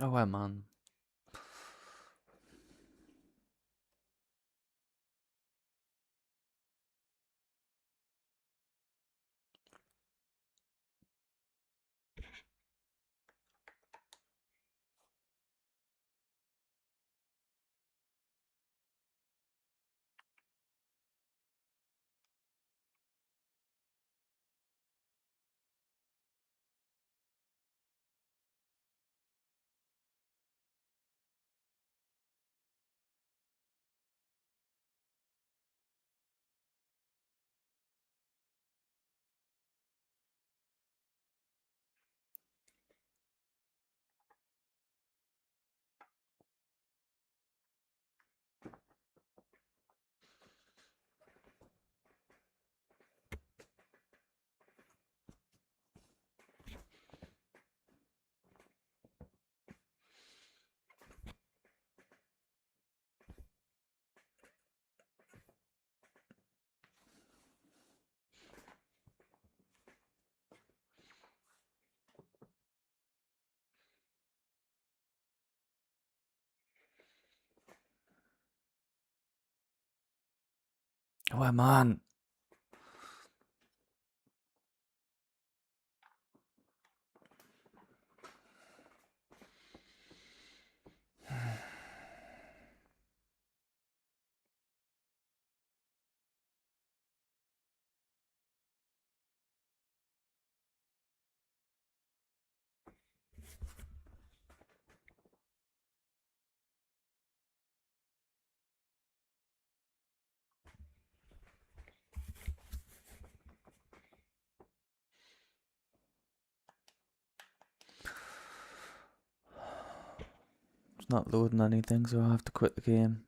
Ah ouais, man. Ah ouais, man. It's not loading anything, so I have to quit the game.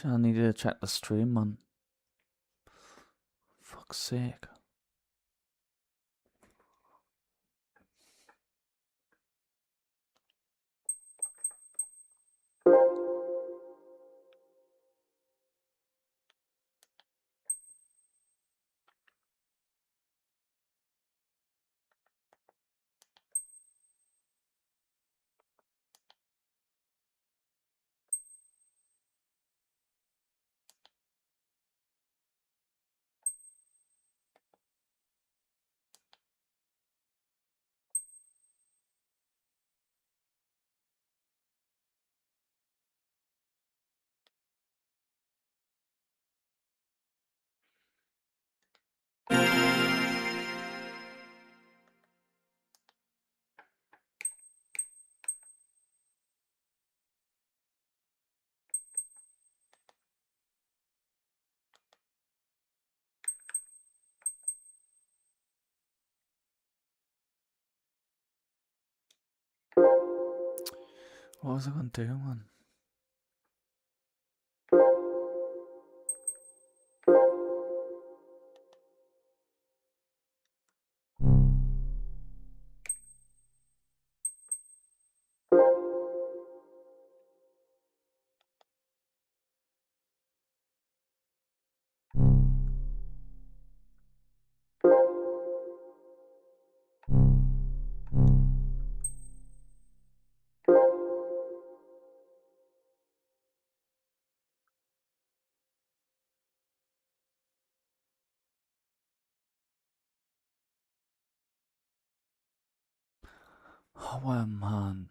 I need to check the stream, man. Fuck's sake. What was I gonna do, man? Oh, well, man.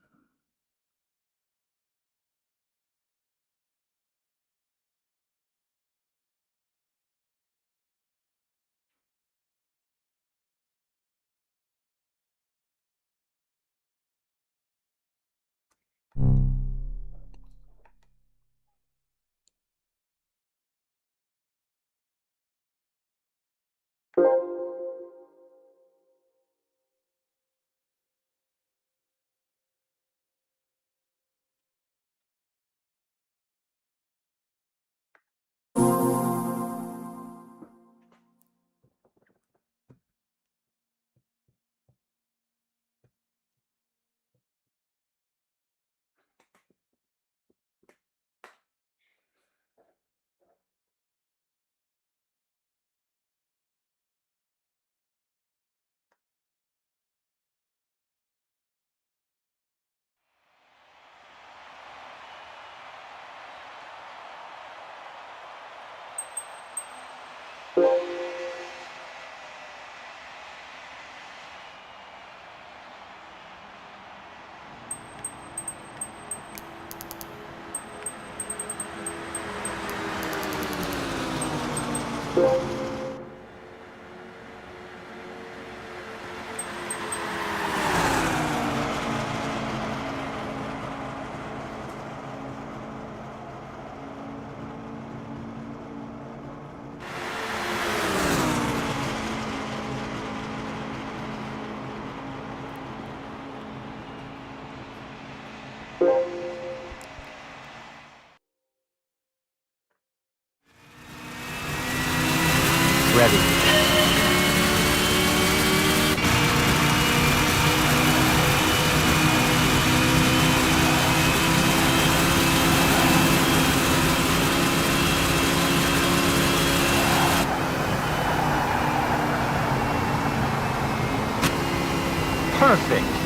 Ready. Perfect.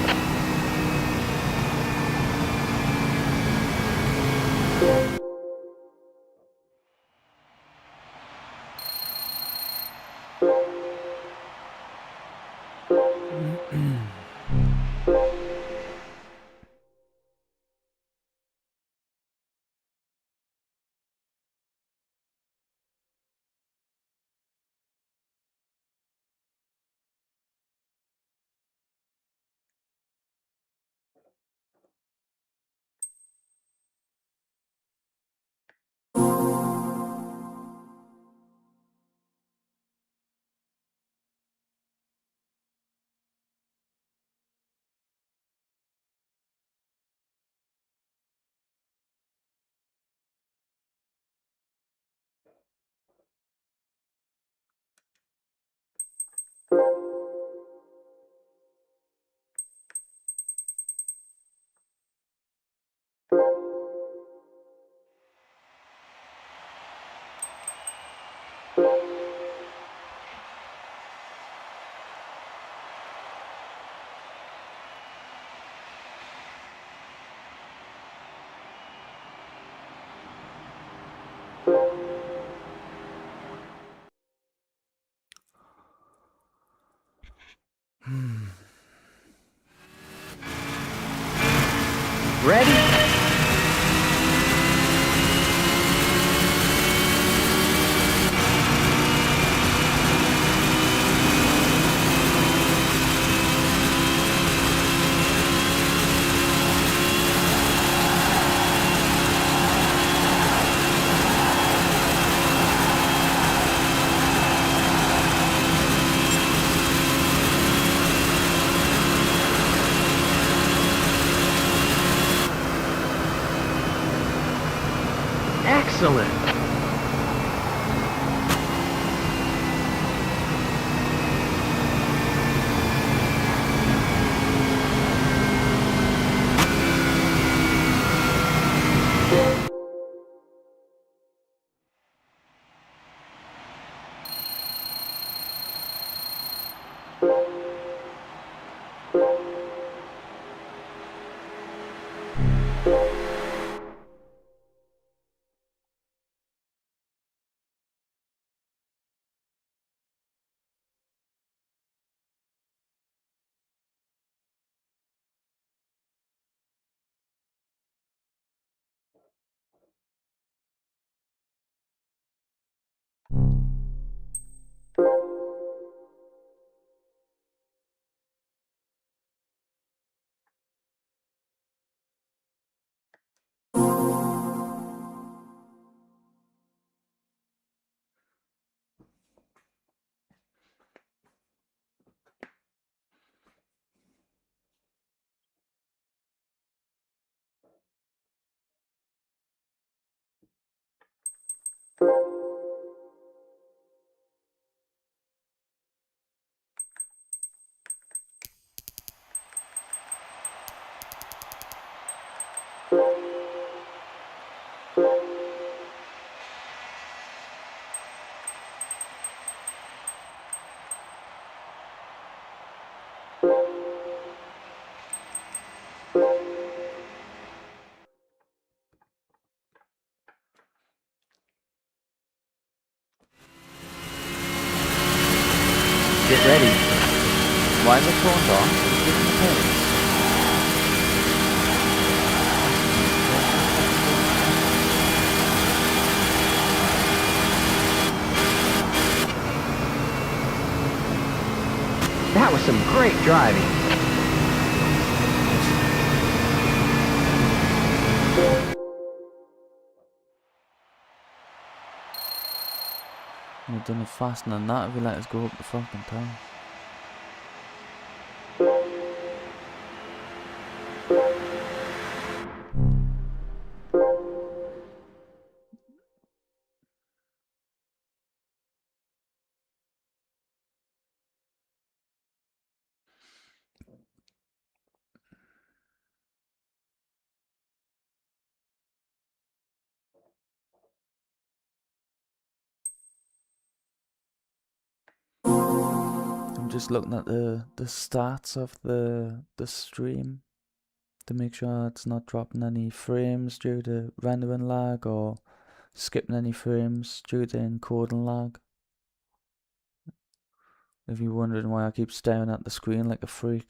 Ready? Excellent. Get ready. Why is it turned on? It's giving the pace. That was some great driving. We've done it faster than that if you let us go up the fucking town. I'm just looking at the stats of the stream to make sure it's not dropping any frames due to rendering lag or skipping any frames due to encoding lag. If you're wondering why I keep staring at the screen like a freak.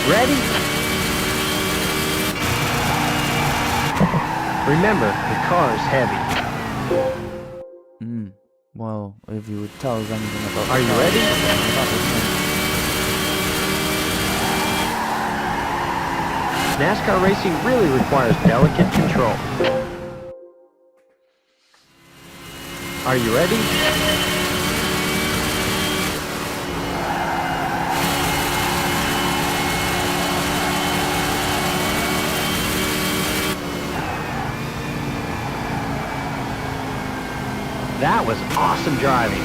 Ready? Remember, the car is heavy. Well, if you would tell us anything about Are you ready? NASCAR racing really requires delicate control. Are you ready? That was awesome driving.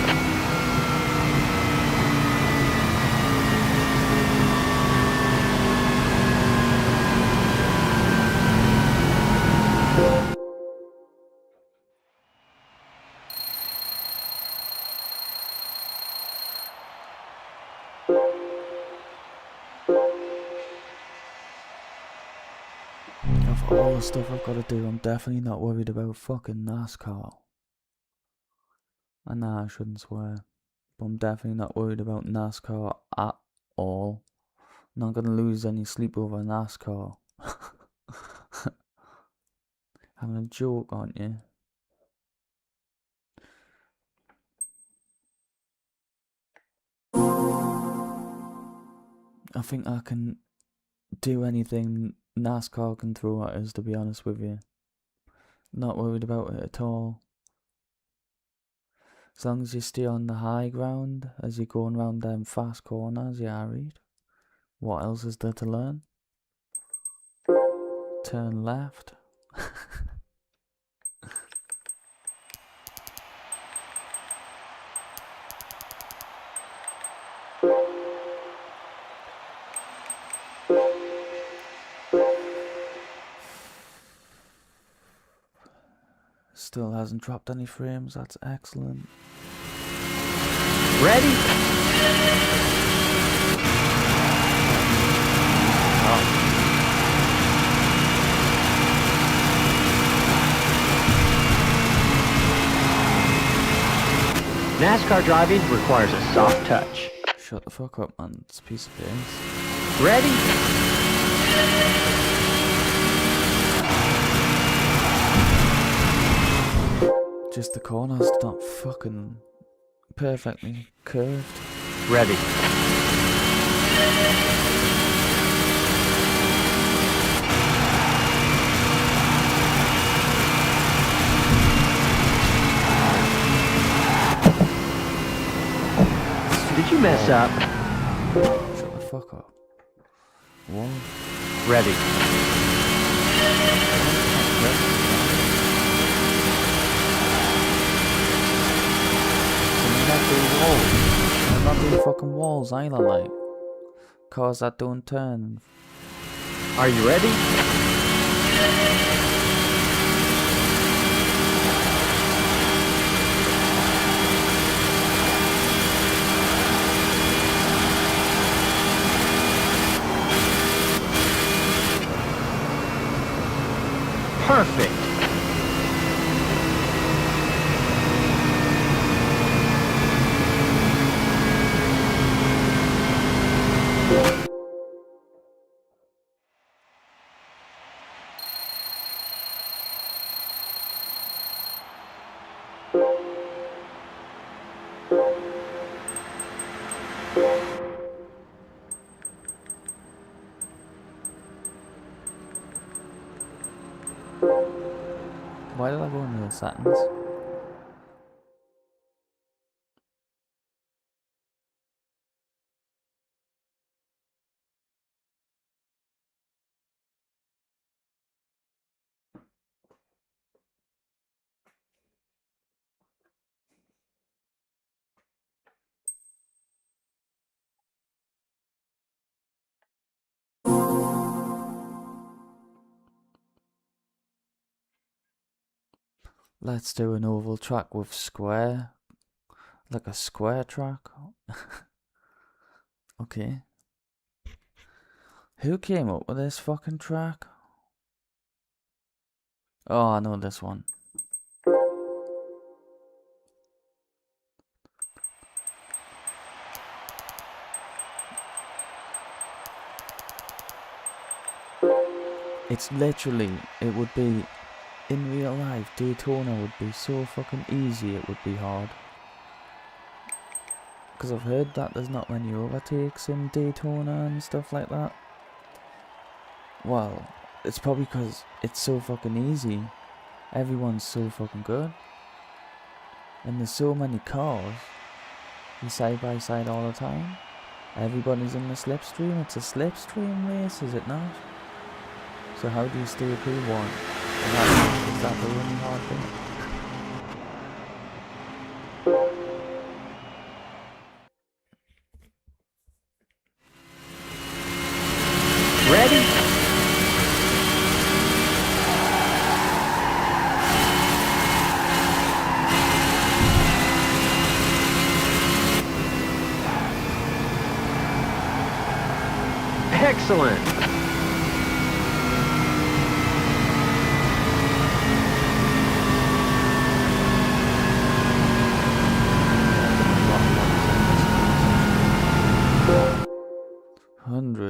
all the stuff I've got to do, I'm definitely not worried about fucking NASCAR. And nah, I shouldn't swear. But I'm definitely not worried about NASCAR at all. I'm not gonna lose any sleep over NASCAR. Having a joke, aren't you? I think I can do anything NASCAR can throw at us, to be honest with you. Not worried about it at all. As long as you stay on the high ground as you're going round them fast corners, yeah, right. What else is there to learn? Turn left. Still hasn't dropped any frames, that's excellent. Ready? NASCAR driving requires a soft touch. Shut the fuck up, man. It's a piece of piss. Ready? Just the corners not fucking perfectly curved. Ready. Did you mess up? Shut the fuck up. Whoa. Ready. I'm not doing fucking walls either, like. Cars that don't turn. Are you ready? Perfect. Why did I go into the settings? Let's do an oval track with square. Like a square track. Okay. Who came up with this fucking track? Oh, I know this one. It's literally, it would be, in real life, Daytona would be so fucking easy, it would be hard. Because I've heard that there's not many overtakes in Daytona and stuff like that. Well, it's probably because it's so fucking easy. Everyone's so fucking good. And there's so many cars. You side by side all the time. Everybody's in the slipstream. It's a slipstream race, is it not? So how do you stay P1? Is that the really hard thing? Ready? Excellent.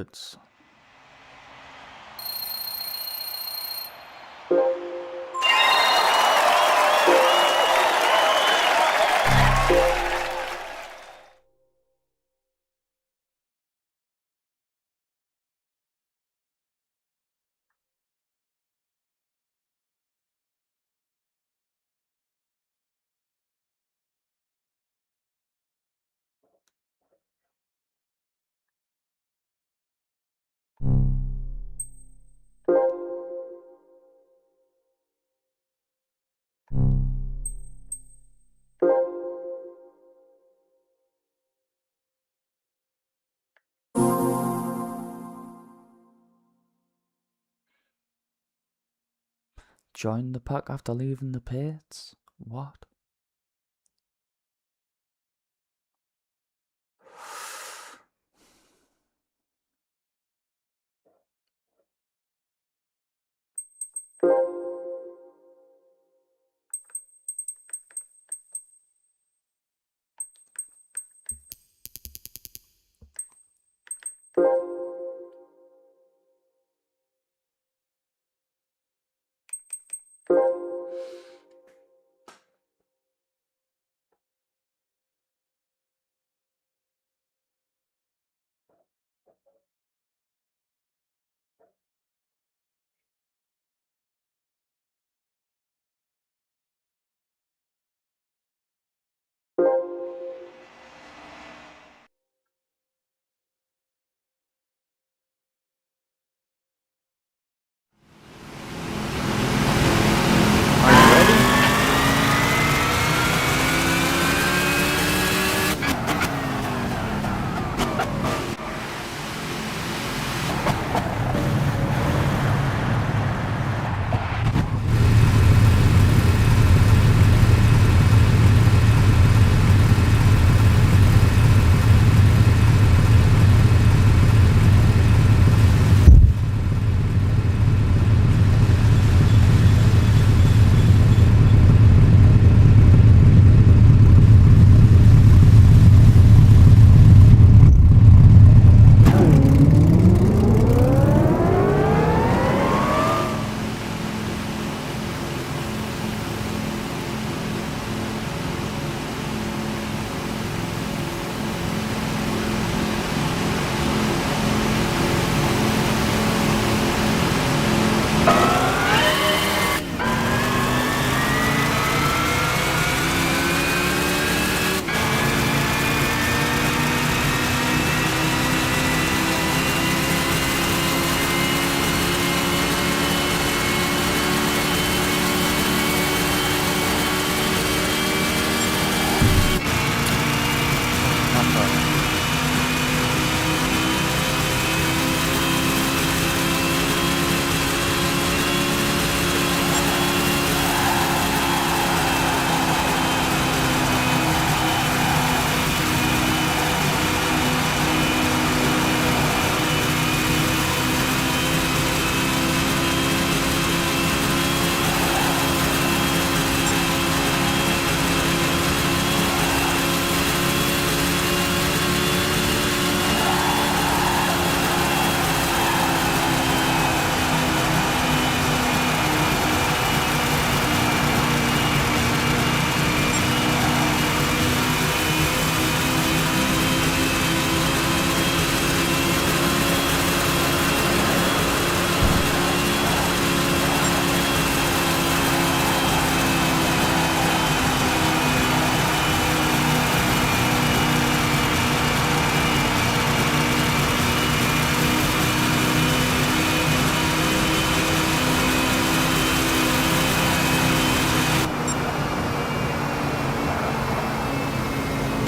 upwards. Join the pack after leaving the pits? What? Are you ready?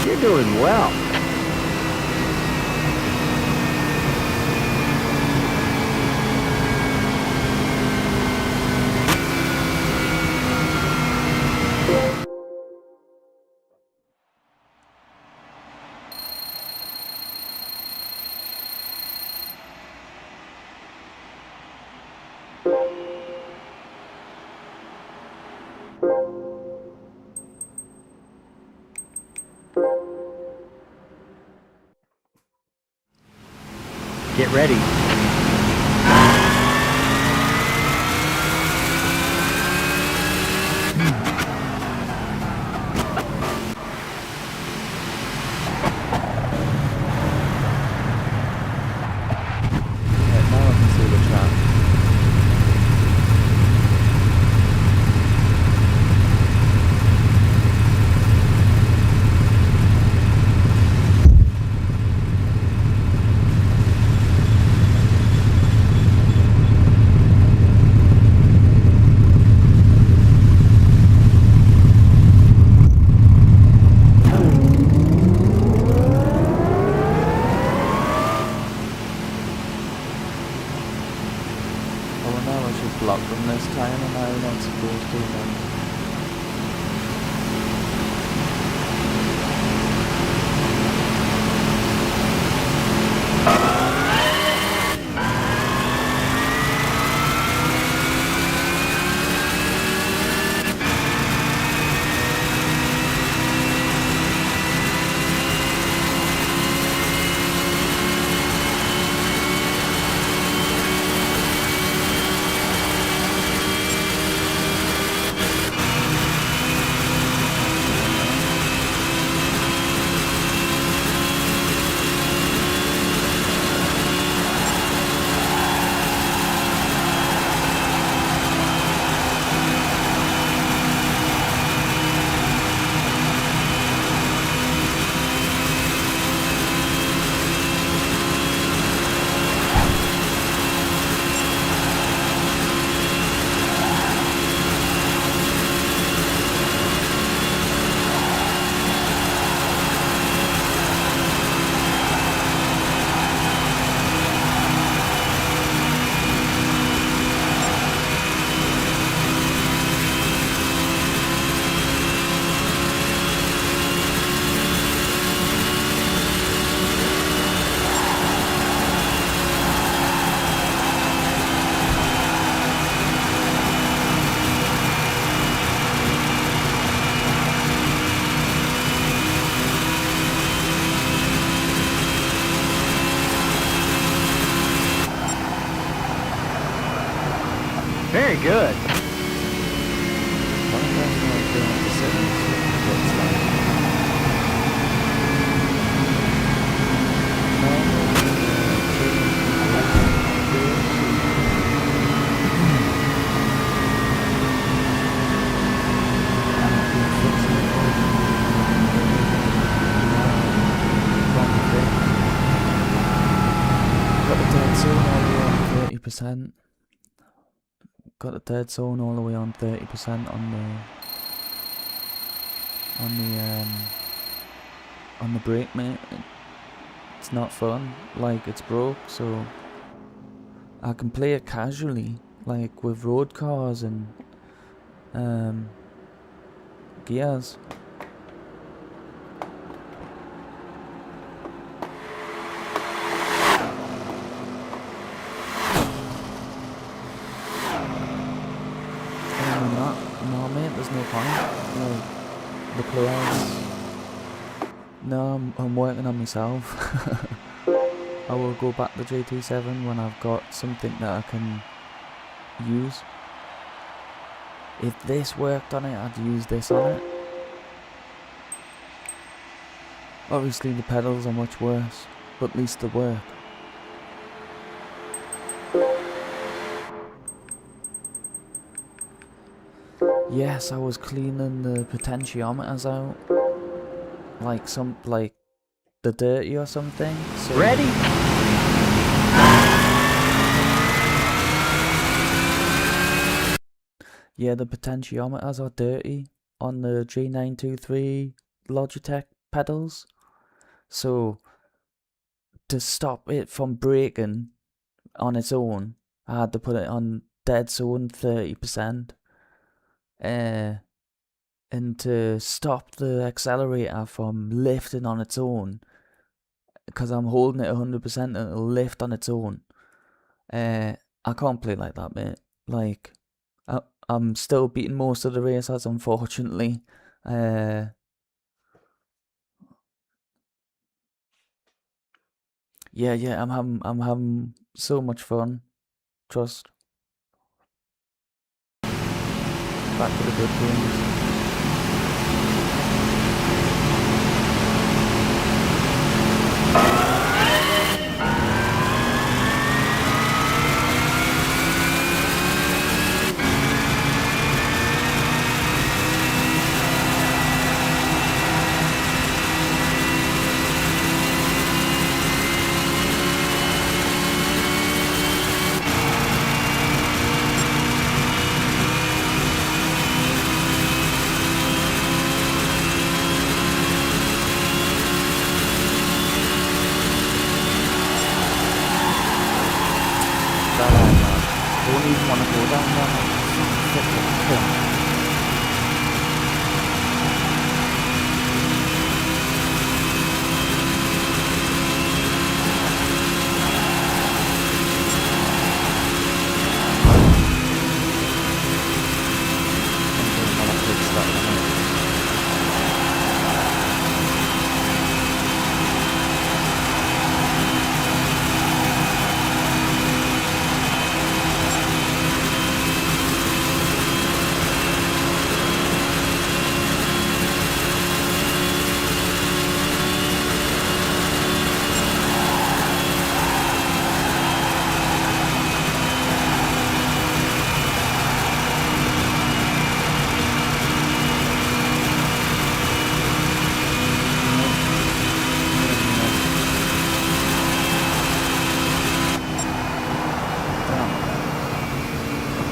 You're doing well. Get ready. Right, now I can see the track. Oh, now I should block them this time, and I'm not supposed to then. Very good. Why am I not doing the settings? Looks like. Got the dead zone all the way on 30%. Got the dead zone all the way on 30% on the brake, mate. It's not fun. Like, it's broke, so I can play it casually, like with road cars and gears. No, mate, there's no point. Like, the players. No, I'm working on myself. I will go back to GT7 when I've got something that I can use. If this worked on it, I'd use this on it. Obviously the pedals are much worse, but at least they work. Yes, I was cleaning the potentiometers out. Like the dirty or something. So Ready? yeah, the potentiometers are dirty on the G923 Logitech pedals. So to stop it from breaking on its own, I had to put it on dead zone 30%. And to stop the accelerator from lifting on its own, because I'm holding it 100% and it'll lift on its own. I can't play like that, mate. Like, I'm still beating most of the racers, unfortunately. Yeah, I'm having so much fun. Trust. Back to the good games. That I don't even want to go down there. Fucking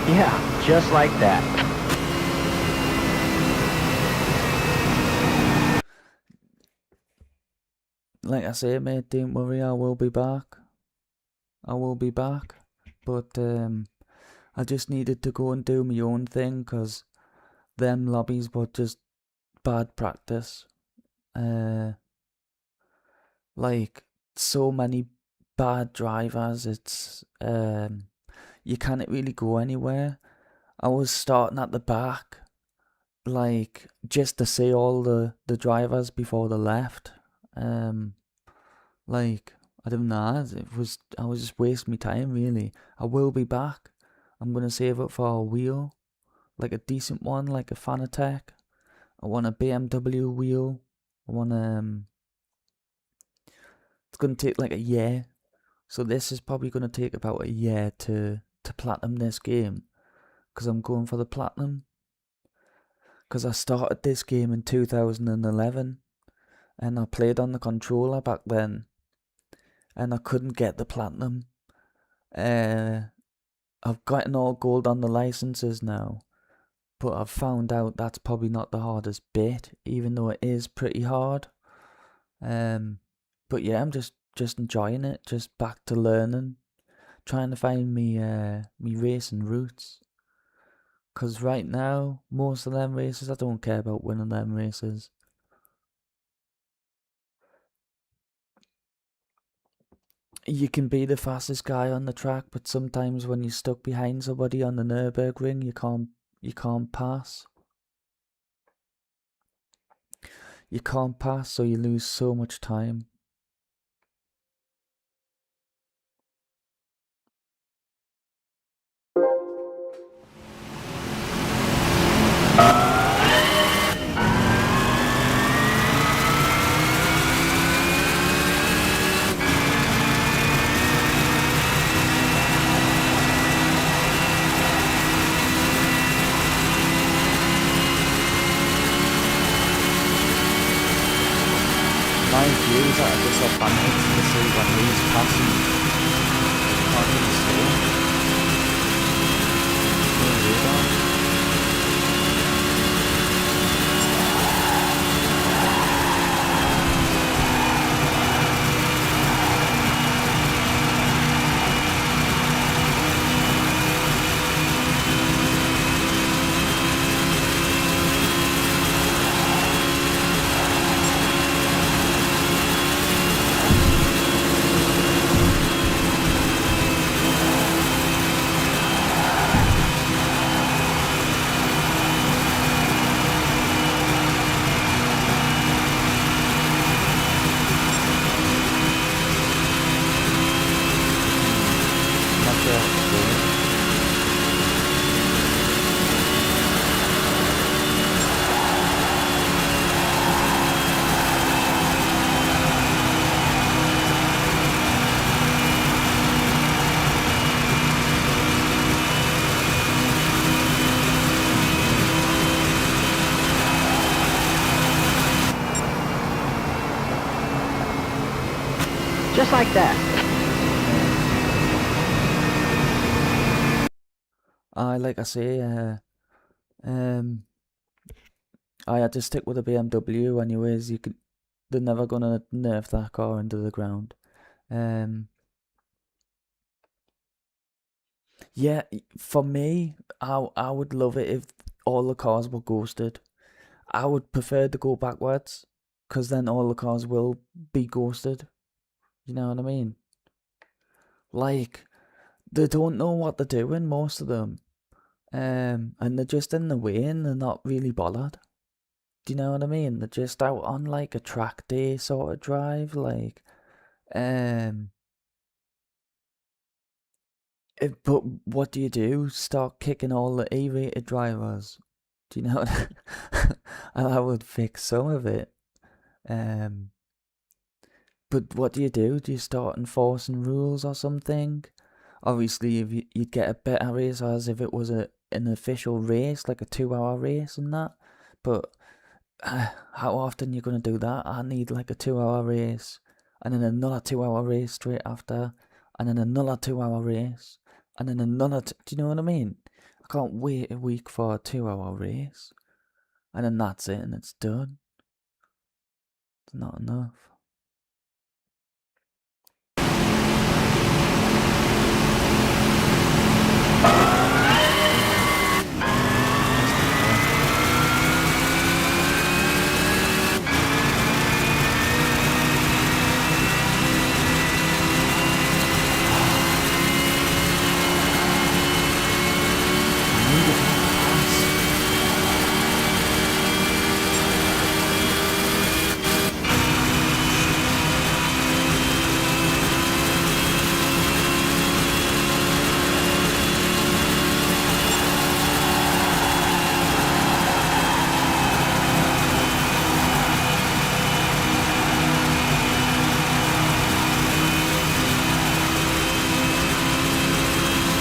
Yeah, just like that. like I say, mate, don't worry, I will be back. I will be back. But I just needed to go and do my own thing because them lobbies were just bad practice. Like so many bad drivers, it's you can't really go anywhere. I was starting at the back, like just to see all the drivers before they left. Like I don't know, I was just wasting my time really. I will be back. I'm gonna save up for a wheel, like a decent one, like a Fanatec. I want a BMW wheel. I want it's gonna take like a year. So this is probably gonna take about a year to platinum this game, because I'm going for the platinum. Because I started this game in 2011 and I played on the controller back then and I couldn't get the platinum. I've gotten all gold on the licenses now, but I've found out that's probably not the hardest bit, even though it is pretty hard. But yeah, I'm just enjoying it, just back to learning, trying to find me racing roots. Cause right now, most of them races, I don't care about winning them races. You can be the fastest guy on the track, but sometimes when you're stuck behind somebody on the Nürburgring, you can't pass. You can't pass, so you lose so much time. My view is at a disadvantage to see when he's passing. Can't even see him. No radar. Just like that. Like I say, um, I had to stick with a BMW anyways. They're never gonna nerf that car into the ground. Um, yeah, for me, I would love it if all the cars were ghosted. I would prefer to go backwards, because then all the cars will be ghosted. You know what I mean? Like, they don't know what they're doing, most of them. And they're just in the way and they're not really bothered. Do you know what I mean? They're just out on like a track day sort of drive, like, um, but what do you do? Start kicking all the E-rated drivers? Do you know what? And I would fix some of it. Um, but what do you do? Do you start enforcing rules or something? Obviously, if you'd get a better race as if it was an official race, like a 2 hour race and that. But how often you gonna do that? I need like a 2 hour race, and then another 2 hour race straight after, and then another 2 hour race, and then another. Do you know what I mean? I can't wait a week for a 2 hour race, and then that's it, and it's done. It's not enough.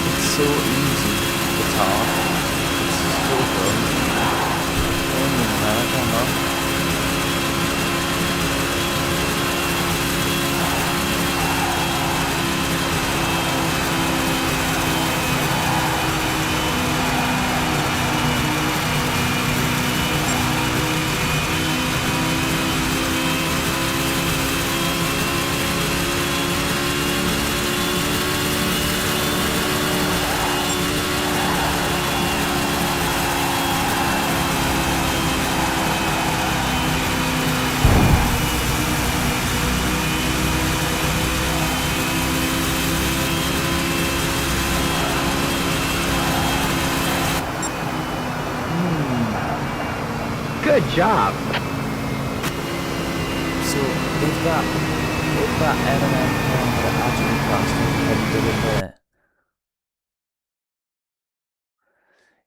It's so easy. It's hard. It's so good. Only in America, no? Good job. So if that element that actually passed him and did it there.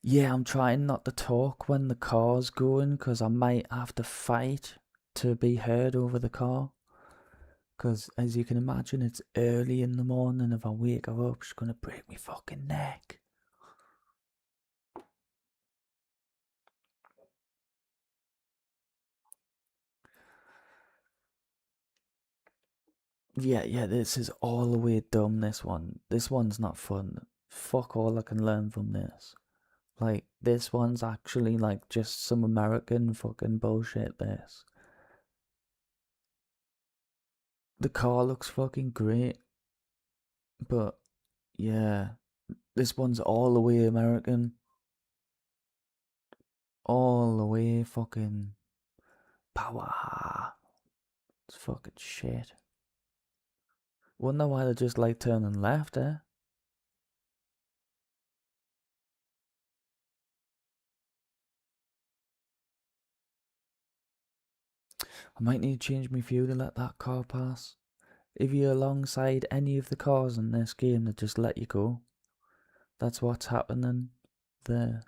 Yeah, I'm trying not to talk when the car's going, because I might have to fight to be heard over the car. Because as you can imagine, it's early in the morning. If I wake her up, she's gonna break me fucking neck. Yeah, this is all the way dumb, this one. This one's not fun. Fuck all I can learn from this. Like, this one's actually like just some American fucking bullshit, this. The car looks fucking great, but yeah, this one's all the way American. All the way fucking power. It's fucking shit. Wonder why they just like turning left, eh? I might need to change my view to let that car pass. If you're alongside any of the cars in this game, they just let you go. That's what's happening there.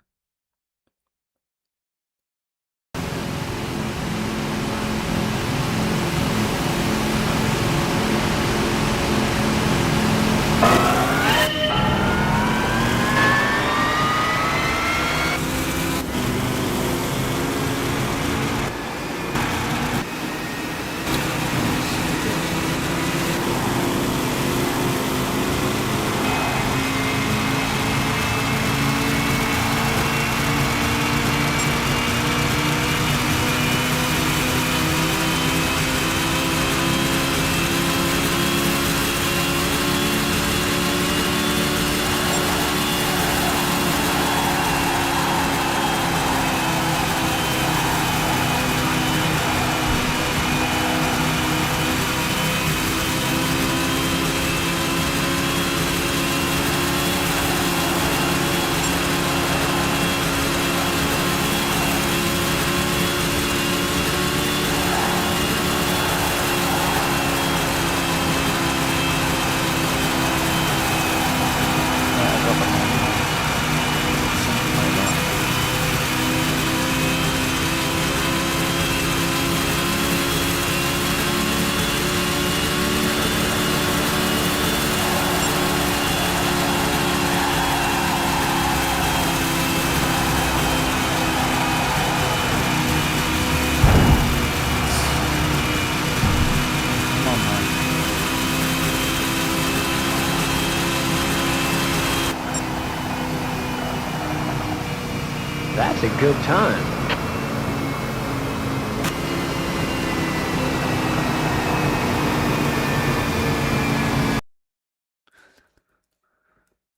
That's a good time.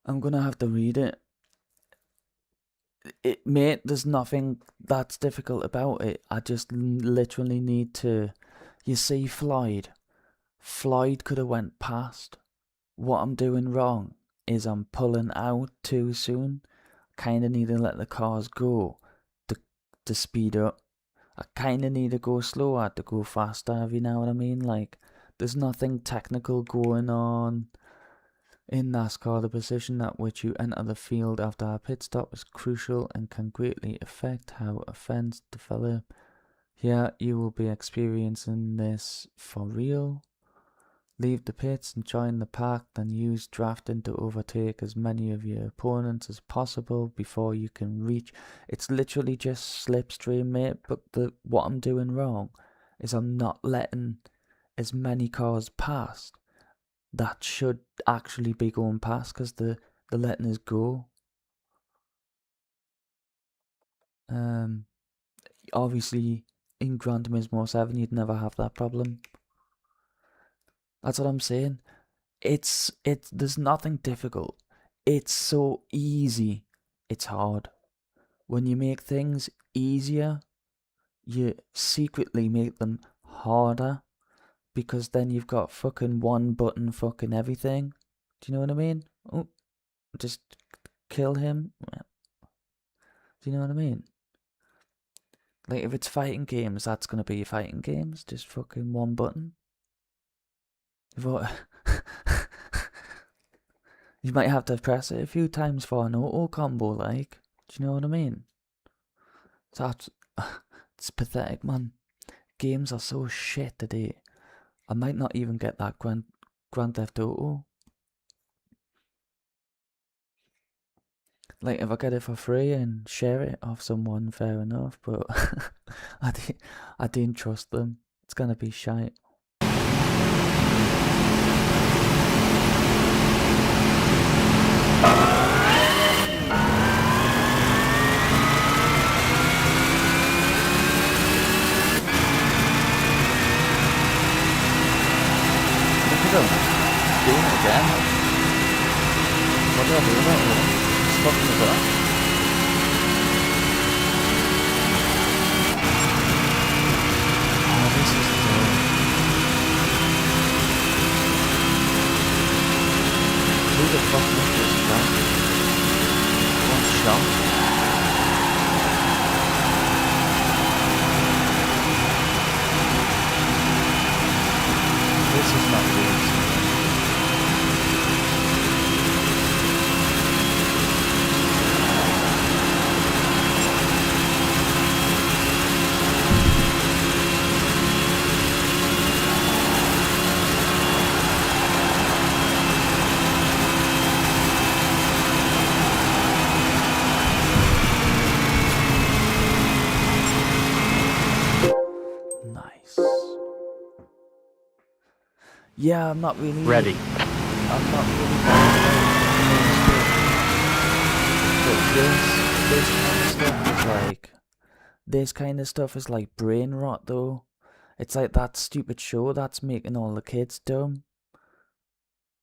I'm gonna have to read it. Mate, there's nothing that's difficult about it. I just literally need to. You see, Floyd could have went past. What I'm doing wrong is I'm pulling out too soon. Kind of need to let the cars go to speed up. I kind of need to go slower to go faster, if you know what I mean. Like, there's nothing technical going on in NASCAR. The position at which you enter the field after a pit stop is crucial and can greatly affect how offense develop. Here you will be experiencing this for real. Leave the pits and join the pack, then use drafting to overtake as many of your opponents as possible before you can reach. It's literally just slipstream, mate, but what I'm doing wrong is I'm not letting as many cars past that should actually be going past because they're letting us go. Obviously, in Gran Turismo 7, you'd never have that problem. That's what I'm saying. There's nothing difficult. It's so easy. It's hard. When you make things easier, you secretly make them harder because then you've got fucking one button fucking everything. Do you know what I mean? Oh, just kill him. Do you know what I mean? Like, if it's fighting games, that's gonna be fighting games. Just fucking one button. You might have to press it a few times for an auto combo, like. Do you know what I mean? It's pathetic, man. Games are so shit today. I might not even get that Grand Theft Auto. Like, if I get it for free and share it off someone, fair enough, but I didn't trust them. It's gonna be shite. Doing it again. What do I do about it? Stuck in the back. Oh, this is dull. Who the fuck made this track? One shot. This is not good. Nice. Yeah, I'm not really Ready. I'm not really this kind of stuff is like brain rot though. It's like that stupid show that's making all the kids dumb.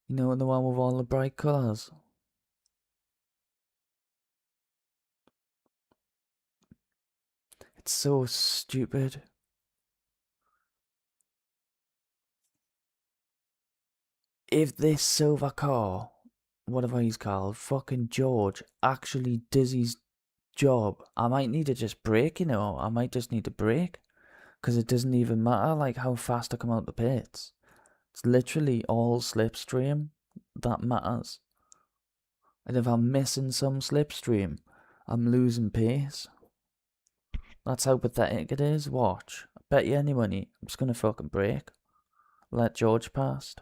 You know, the one with all the bright colours. It's so stupid. If this silver car, whatever he's called, fucking George, actually does his job, I might need to just brake, you know. I might just need to brake. Because it doesn't even matter, like, how fast I come out the pits. It's literally all slipstream that matters. And if I'm missing some slipstream, I'm losing pace. That's how pathetic it is. Watch. I bet you any money, I'm just gonna fucking brake. Let George past.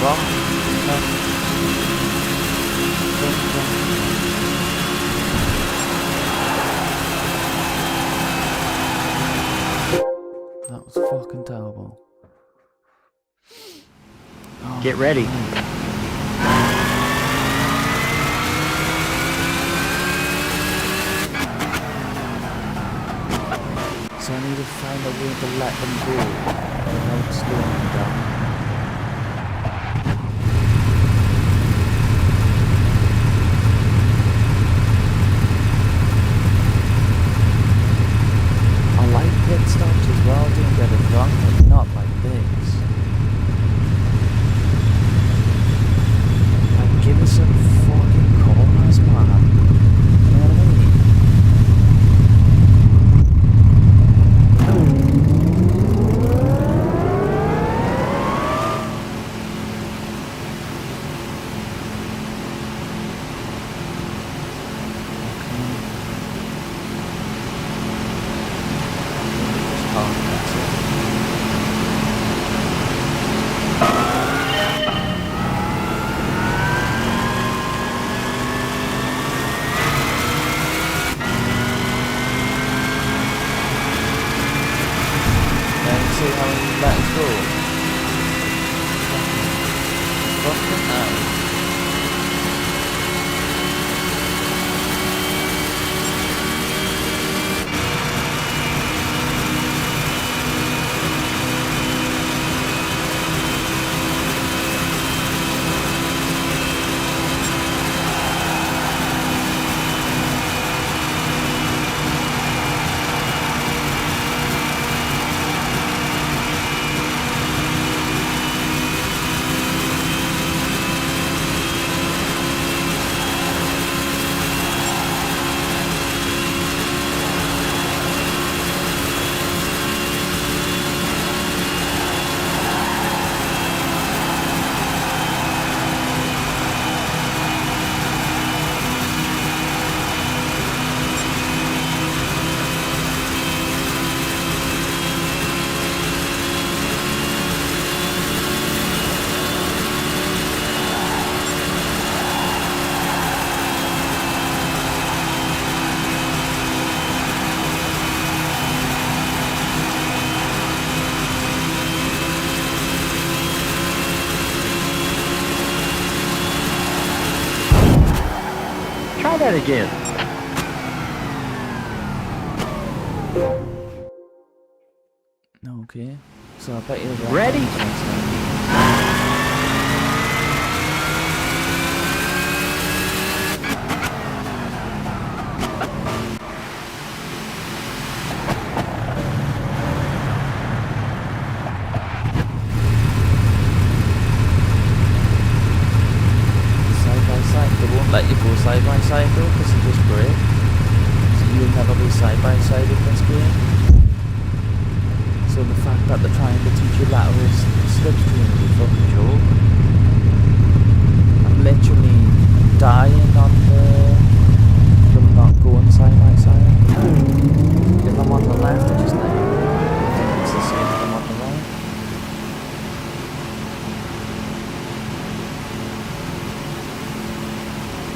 wrong. Wrong. That was fucking terrible. Oh, Get ready. So I need to find a way to let them go without slowing them down. I like pit stops as well, don't get it wrong, but not like this. Like, give us some fucking corners, man. You know what I mean? See how he let it go. Fucking hell. Try that again. Okay, so I bet you the Ready? Side by side, they won't let you go side by side though, because you just brake. So you'll never be side by side in this game. So the fact that they're trying to teach you lateral slipstream is a fucking joke. I'm literally dying on them not going side by side. If I'm on the left, I just like, I think it's the same if I'm on the right.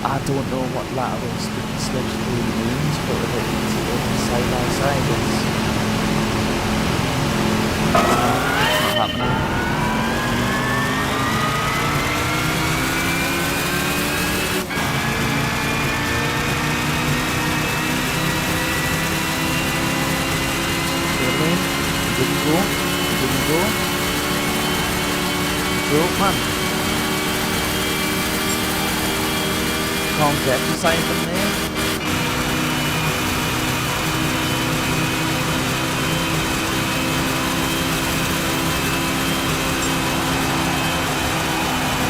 I don't know what lateral slipstream means, but if it's side by side, it's not happening. Didn't go. Broke, man. Can't get the side from there.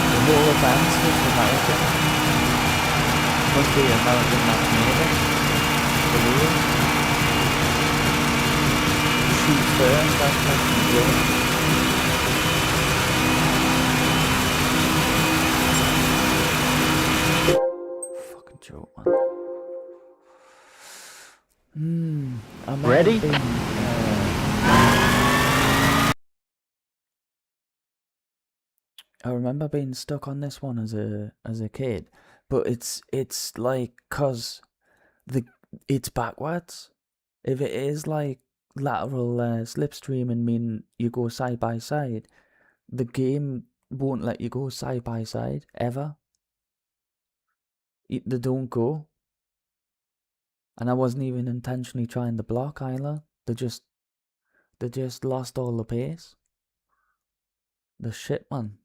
The whole advance was American. Must be American that made it. Believe. Shoot first, that's fucking good. Fucking joke, man. I might Ready? have been, I remember being stuck on this one as a kid, but it's like cause the it's backwards. If it is like lateral slipstreaming, mean you go side by side, the game won't let you go side by side ever. They don't go, and I wasn't even intentionally trying to block either. They just lost all the pace. The shit, man.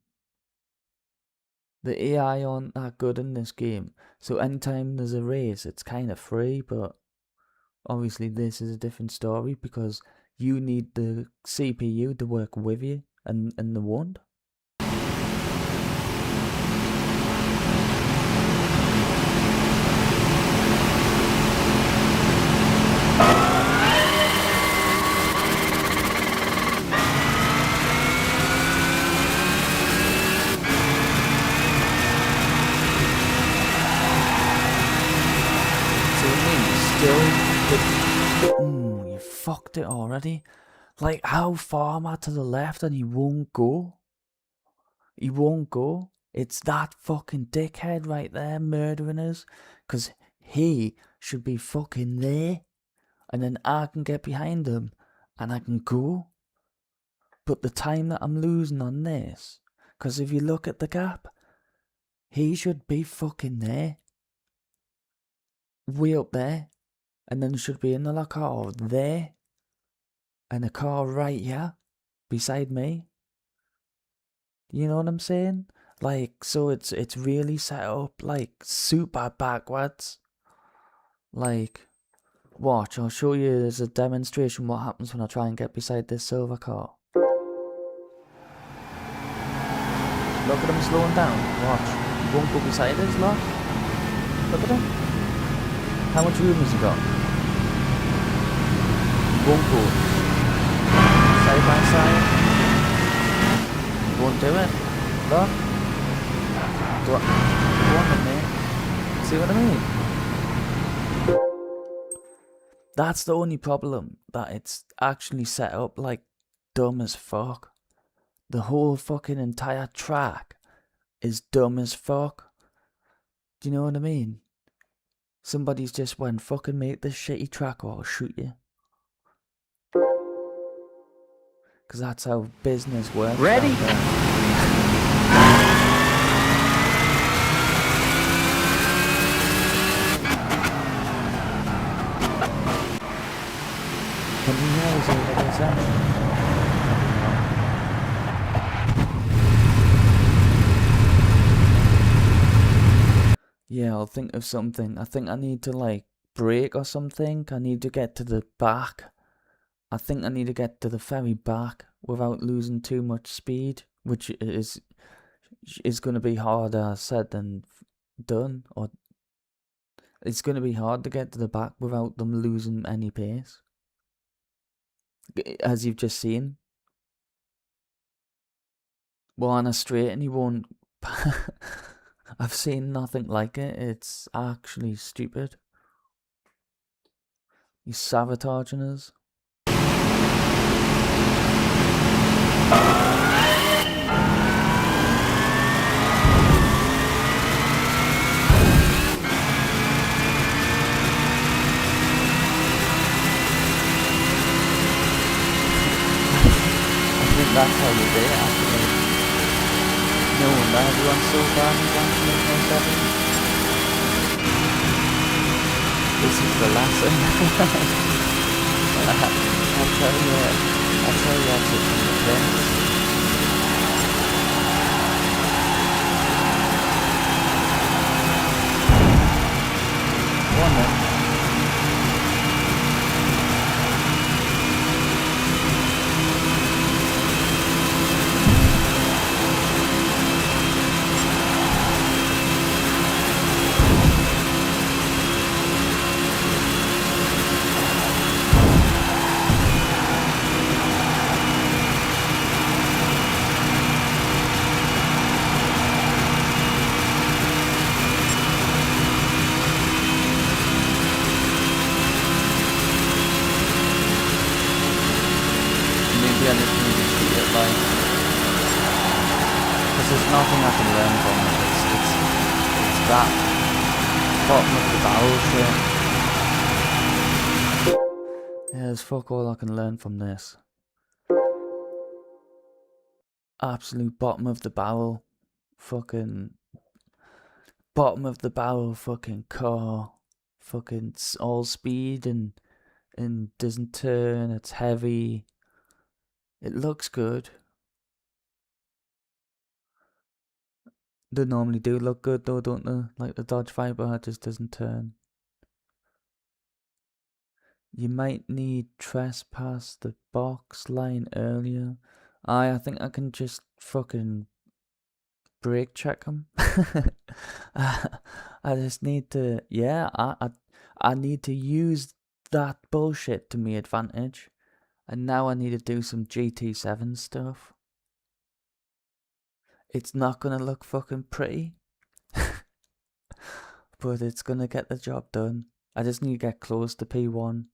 The AI aren't that good in this game, so anytime there's a race, it's kind of free, but obviously this is a different story because you need the CPU to work with you, and they won't. You fucked it already. Like, how far am I to the left and he won't go? He won't go. It's that fucking dickhead right there murdering us. Because he should be fucking there. And then I can get behind him and I can go. But the time that I'm losing on this, because if you look at the gap, he should be fucking there. Way up there. And then there should be another car there. And a car right here. Beside me. You know what I'm saying? Like, so it's really set up like super backwards. Like, watch, I'll show you as a demonstration what happens when I try and get beside this silver car. Look at him slowing down. Watch. He won't go beside us, look. Look at him. How much room has he got? He won't go. Side by side. He won't do it. Look. Go on, mate. See what I mean? That's the only problem, that it's actually set up like dumb as fuck. The whole fucking entire track is dumb as fuck. Do you know what I mean? Somebody's just went, fucking make this shitty track or I'll shoot you. Because that's how business works. Ready? Can you hear us over this end? Yeah, I'll think of something. I think I need to like brake or something. I need to get to the back. I think I need to get to the very back without losing too much speed, which is going to be harder said than done. Or it's going to be hard to get to the back without them losing any pace, as you've just seen. Well, on a straight, and he won't. I've seen nothing like it. It's actually stupid. He's sabotaging us. I think that's how you do it, actually. No wonder everyone's so bad and wants to make no seven. This is the lesson. I tell you, that's it from the prince. Go on then. Because there's nothing I can learn from it. It's that bottom of the barrel shit. Yeah, there's fuck all I can learn from this. Absolute bottom of the barrel. Fucking bottom of the barrel fucking car. Fucking all speed and doesn't turn. It's heavy. It looks good. They normally do look good though, don't they? Like the Dodge Viper just doesn't turn. You might need trespass the box line earlier. I think I can just fucking brake check him. I just need to, yeah, I need to use that bullshit to my advantage. And now I need to do some GT7 stuff. It's not gonna look fucking pretty. But it's gonna get the job done. I just need to get close to P1.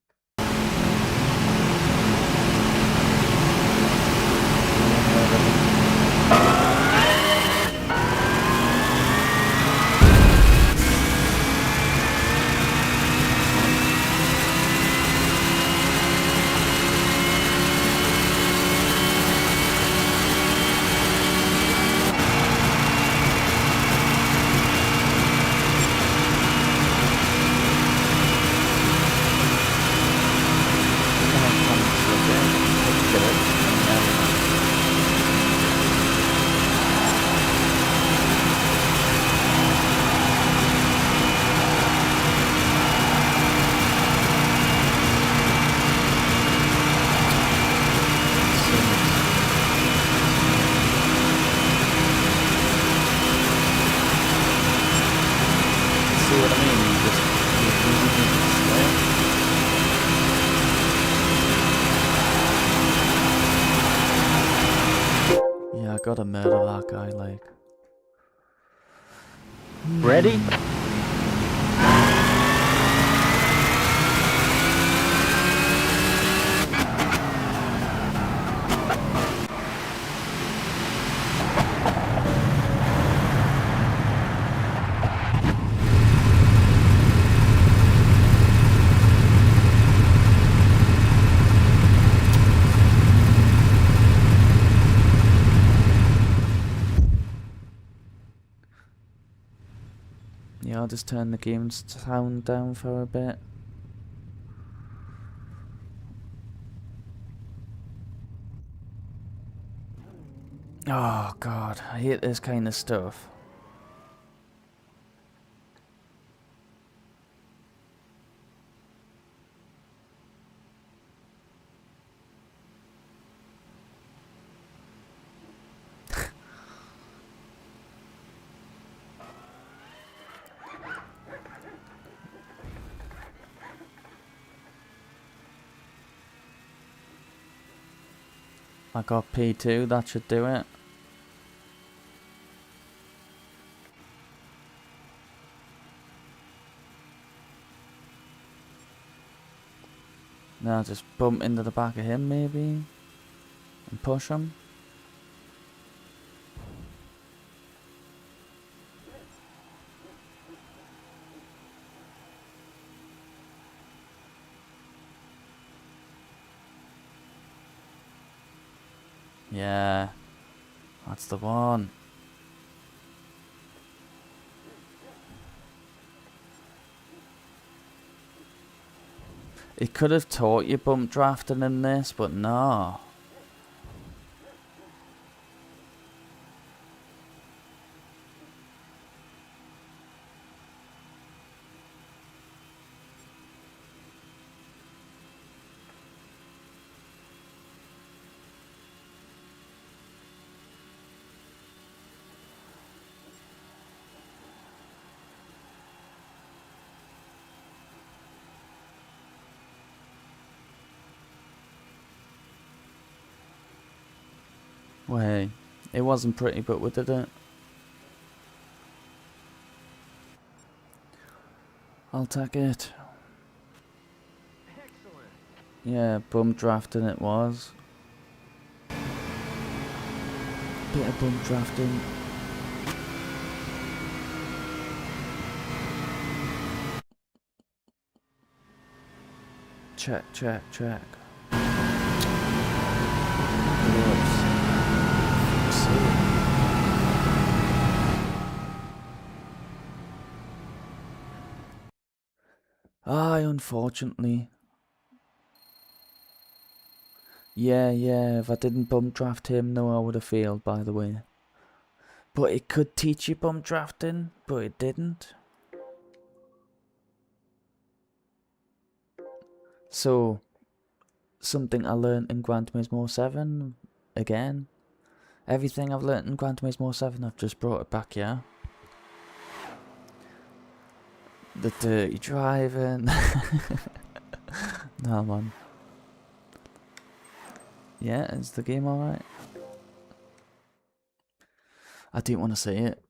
Yeah, I gotta murder that guy, like. Ready? Yeah, I'll just turn the game sound down for a bit. Oh god, I hate this kind of stuff. I got P2, that should do it. Now just bump into the back of him maybe and push him. Yeah, that's the one. It could have taught you bump drafting in this, but no. Well, hey, it wasn't pretty, but we did it. I'll take it. Excellent. Yeah, bump drafting it was. Bit of bump drafting. Check. Aye, unfortunately. Yeah, if I didn't bump draft him, no, I would have failed, by the way. But it could teach you bump drafting, but it didn't. So, something I learned in Gran Turismo 7, again. Everything I've learned in Gran Turismo 7, I've just brought it back, yeah. The dirty driving. Nah, man. Yeah, is the game alright? I didn't want to say it.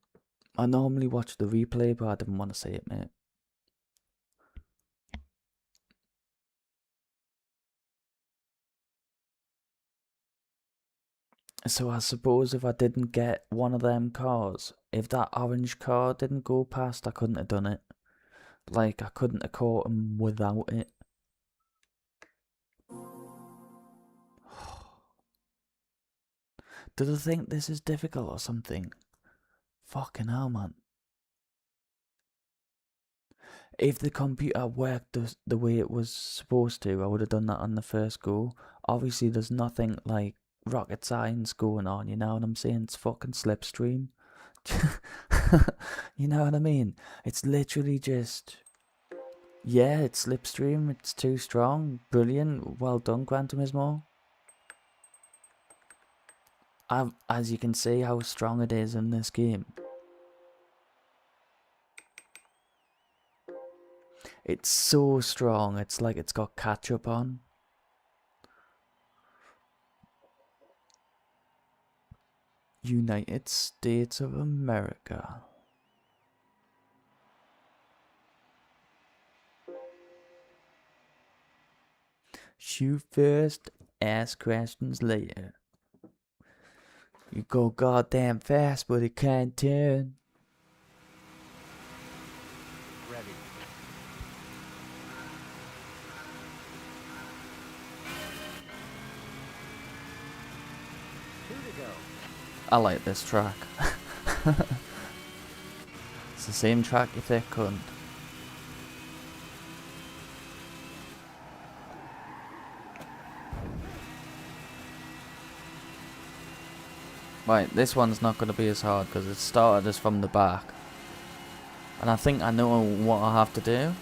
I normally watch the replay, but I didn't want to say it, mate. So I suppose if I didn't get one of them cars, if that orange car didn't go past, I couldn't have done it. Like, I couldn't have caught him without it. Did I think this is difficult or something? Fucking hell, man. If the computer worked the way it was supposed to, I would have done that on the first go. Obviously, there's nothing like rocket science going on, you know what I'm saying? It's fucking slipstream. You know what I mean? It's literally just... Yeah, it's slipstream, it's too strong. Brilliant, well done, Gran Turismo. As you can see how strong it is in this game. It's so strong, it's like it's got catch-up on. United States of America. Shoot first, ask questions later. You go goddamn fast, but it can't turn. Ready. Two to go. I like this track. It's the same track, you thick cunt. Right, this one's not going to be as hard because it started us from the back. And I think I know what I have to do.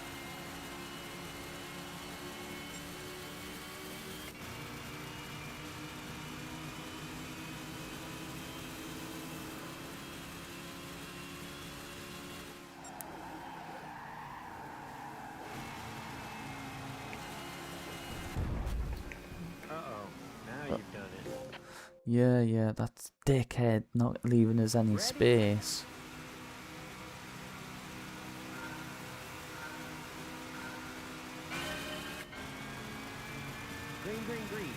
Uh-oh. Now you've done it. Yeah, that's dickhead not leaving us any Ready? space. Green.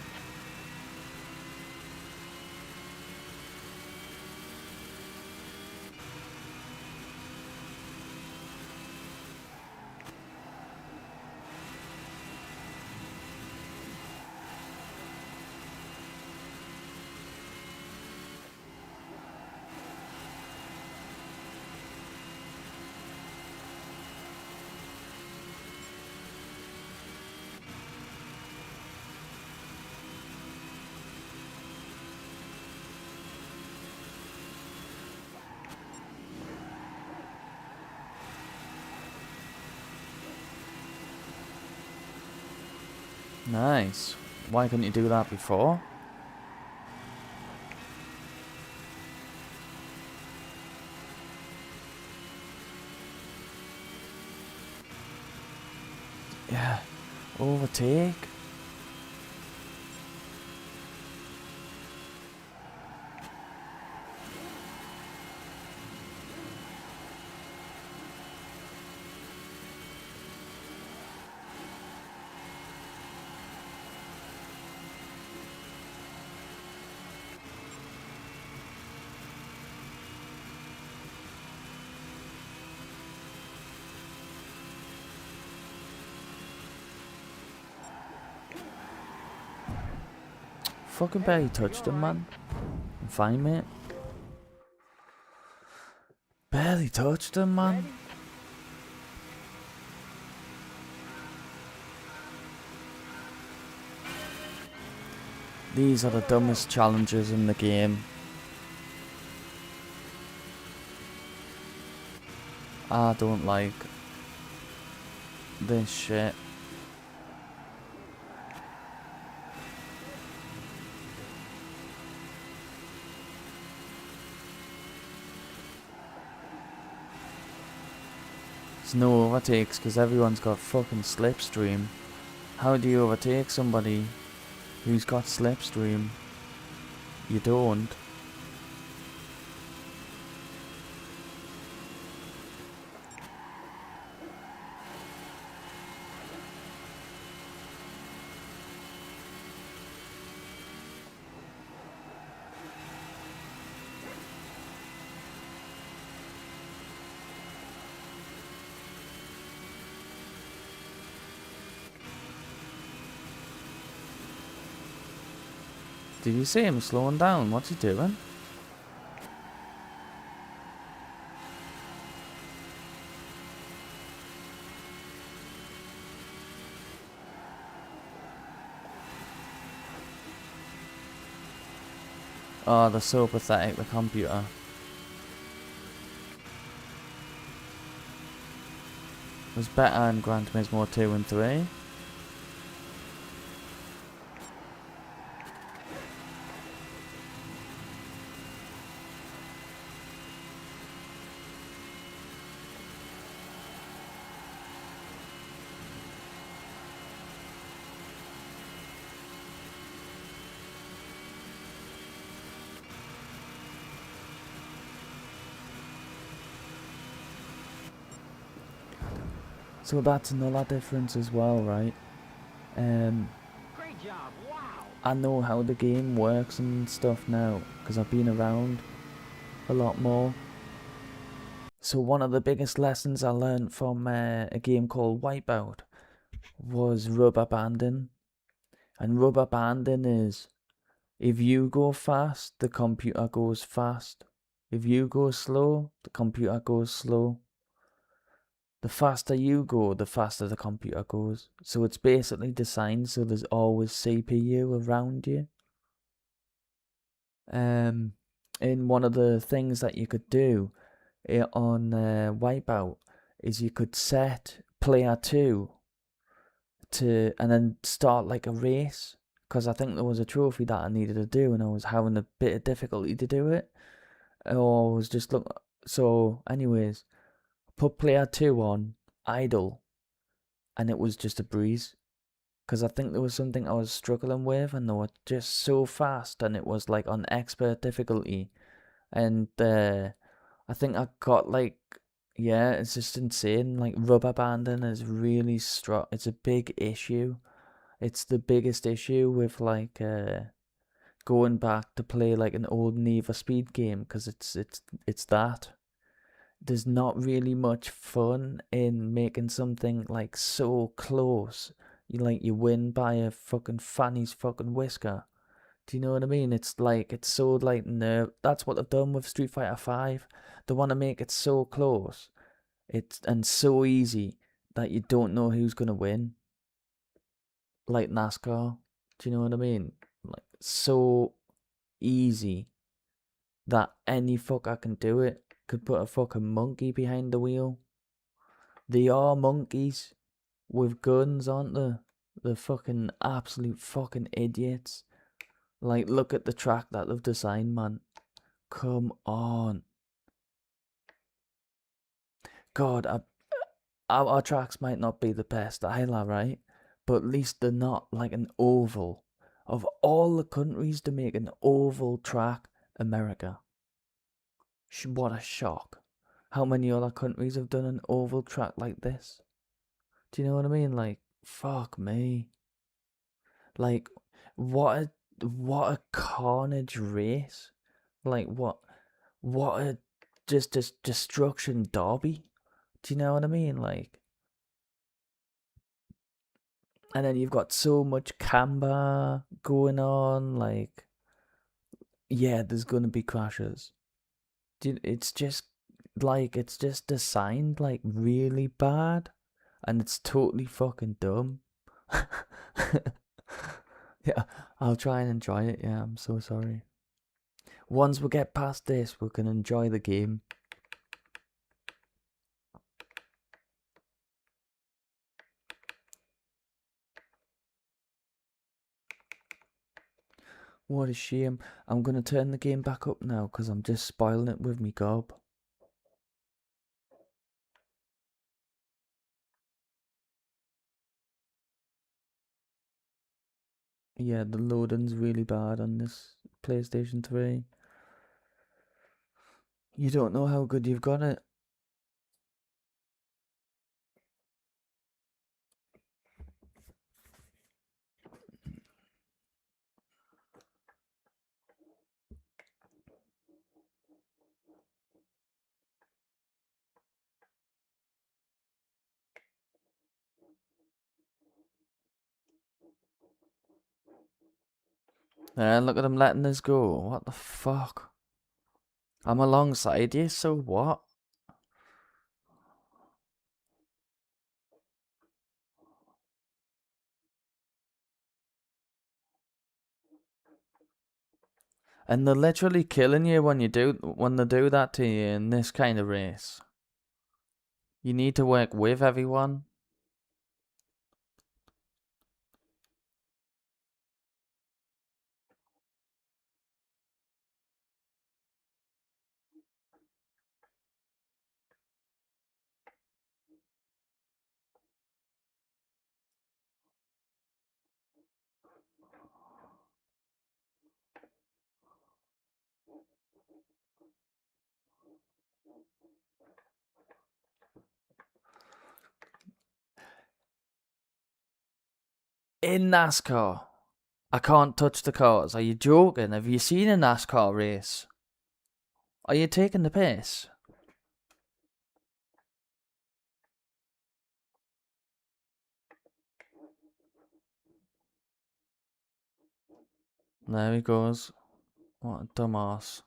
Nice. Why couldn't you do that before? Yeah. Overtake. Fucking barely touched him, man. I'm fine, mate. Barely touched him, man. These are the dumbest challenges in the game. I don't like this shit. There's no overtakes because everyone's got fucking slipstream. How do you overtake somebody who's got slipstream? You don't. Did you see him slowing down? What's he doing? Oh, they're so pathetic, the computer. It was better in Gran Turismo 2 and 3. So that's another difference as well, right? Great job. Wow. I know how the game works and stuff now because I've been around a lot more. So one of the biggest lessons I learned from a game called Wipeout was rubber banding. And rubber banding is if you go fast, the computer goes fast. If you go slow, the computer goes slow. The faster you go, the faster the computer goes. So it's basically designed so there's always CPU around you. And one of the things that you could do on Wipeout is you could set player 2 to and then start like a race, because I think there was a trophy that I needed to do and I was having a bit of difficulty to do it, or I was just so anyways, put player 2 on idle and it was just a breeze, because I think there was something I was struggling with and they were just so fast and it was like on expert difficulty, and I think I got like, yeah, it's just insane. Like rubber banding is really strong. It's a big issue. It's the biggest issue with like going back to play like an old Need for Speed game, because it's that. There's not really much fun in making something like so close. You win by a fucking fanny's fucking whisker. Do you know what I mean? It's like it's so like that's what they've done with Street Fighter 5. They want to make it so close. It's and so easy that you don't know who's gonna win. Like NASCAR. Do you know what I mean? Like so easy that any fucker can do it. Could put a fucking monkey behind the wheel. They are monkeys with guns, aren't they? They're fucking absolute fucking idiots. Like, look at the track that they've designed, man. Come on. God, our tracks might not be the best either, right? But at least they're not like an oval. Of all the countries to make an oval track, America. What a shock. How many other countries have done an oval track like this? Do you know what I mean? Like, fuck me. Like, what a carnage race. Like, what a just destruction derby. Do you know what I mean? Like, And then you've got so much camber going on, like, yeah, there's gonna be crashes. It's just it's just designed like really bad, and it's totally fucking dumb. Yeah, I'll try and enjoy it. Yeah, I'm so sorry. Once we get past this, we can enjoy the game. What a shame. I'm gonna turn the game back up now because I'm just spoiling it with me gob. Yeah, the loading's really bad on this PlayStation 3. You don't know how good you've got it. Look at them letting this go. What the fuck? I'm alongside you, so what? And they're literally killing you when they do that to you in this kind of race. You need to work with everyone. In NASCAR, I can't touch the cars. Are you joking? Have you seen a NASCAR race? Are you taking the piss? There he goes. What a dumbass.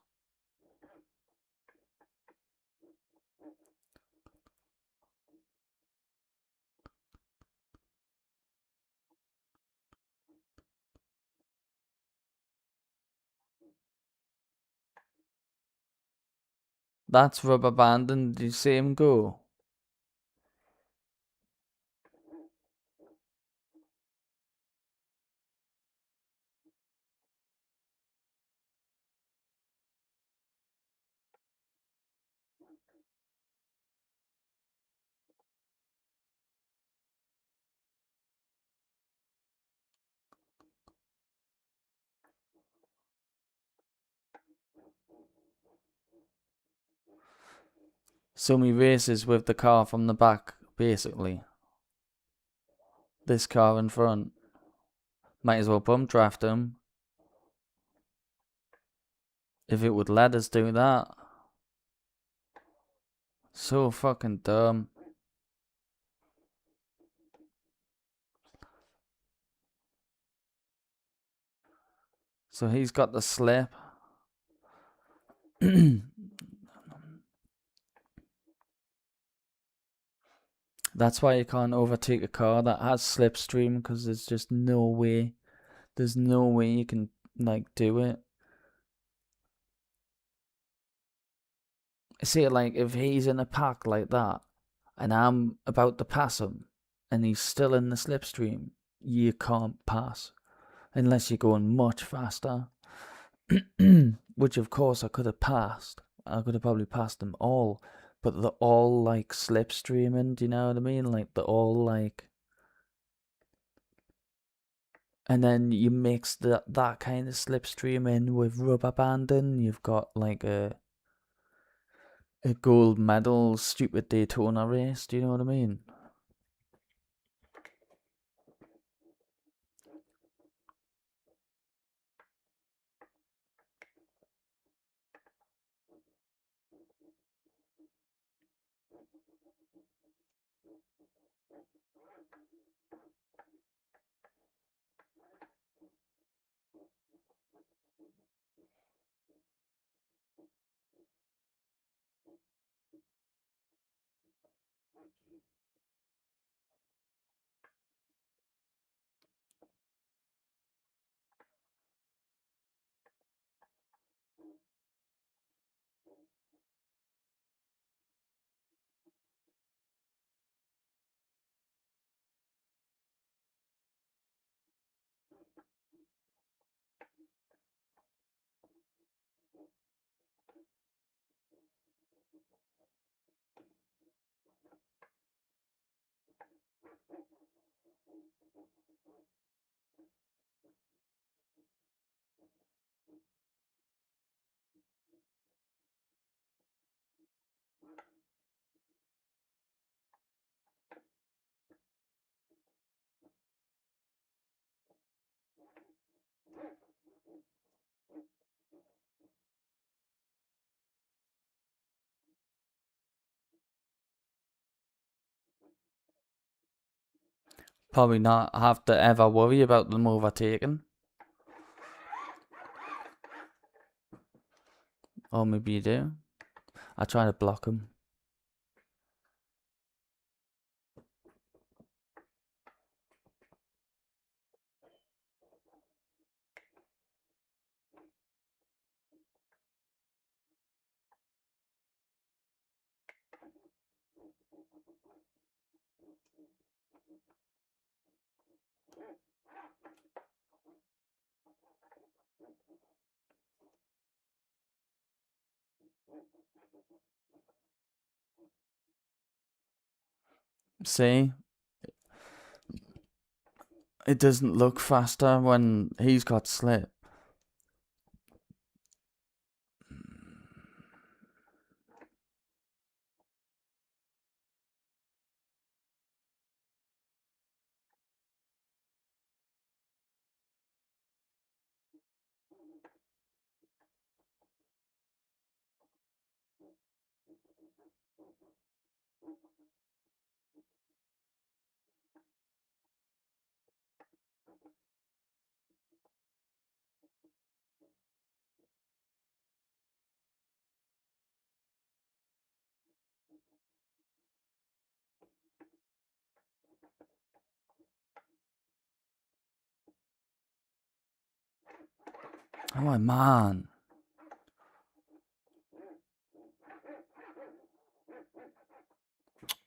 That's rubber banding. Did you see him go? So he races with the car from the back, basically. This car in front. Might as well bump draft him. If it would let us do that. So fucking dumb. So he's got the slip. That's why you can't overtake a car that has slipstream, because there's just no way. There's no way you can like do it. See, like if he's in a pack like that, and I'm about to pass him, and he's still in the slipstream, you can't pass unless you're going much faster. Which of course I could have passed. I could have probably passed them all, but they're all like slipstreaming. Do you know what I mean? Like they're all like, and then you mix that kind of slipstream in with rubber banding. You've got like a gold medal stupid Daytona race. Do you know what I mean? Probably not have to ever worry about them overtaking. Or maybe you do. I try to block them. See? It doesn't look faster when he's got slip. Oh, man.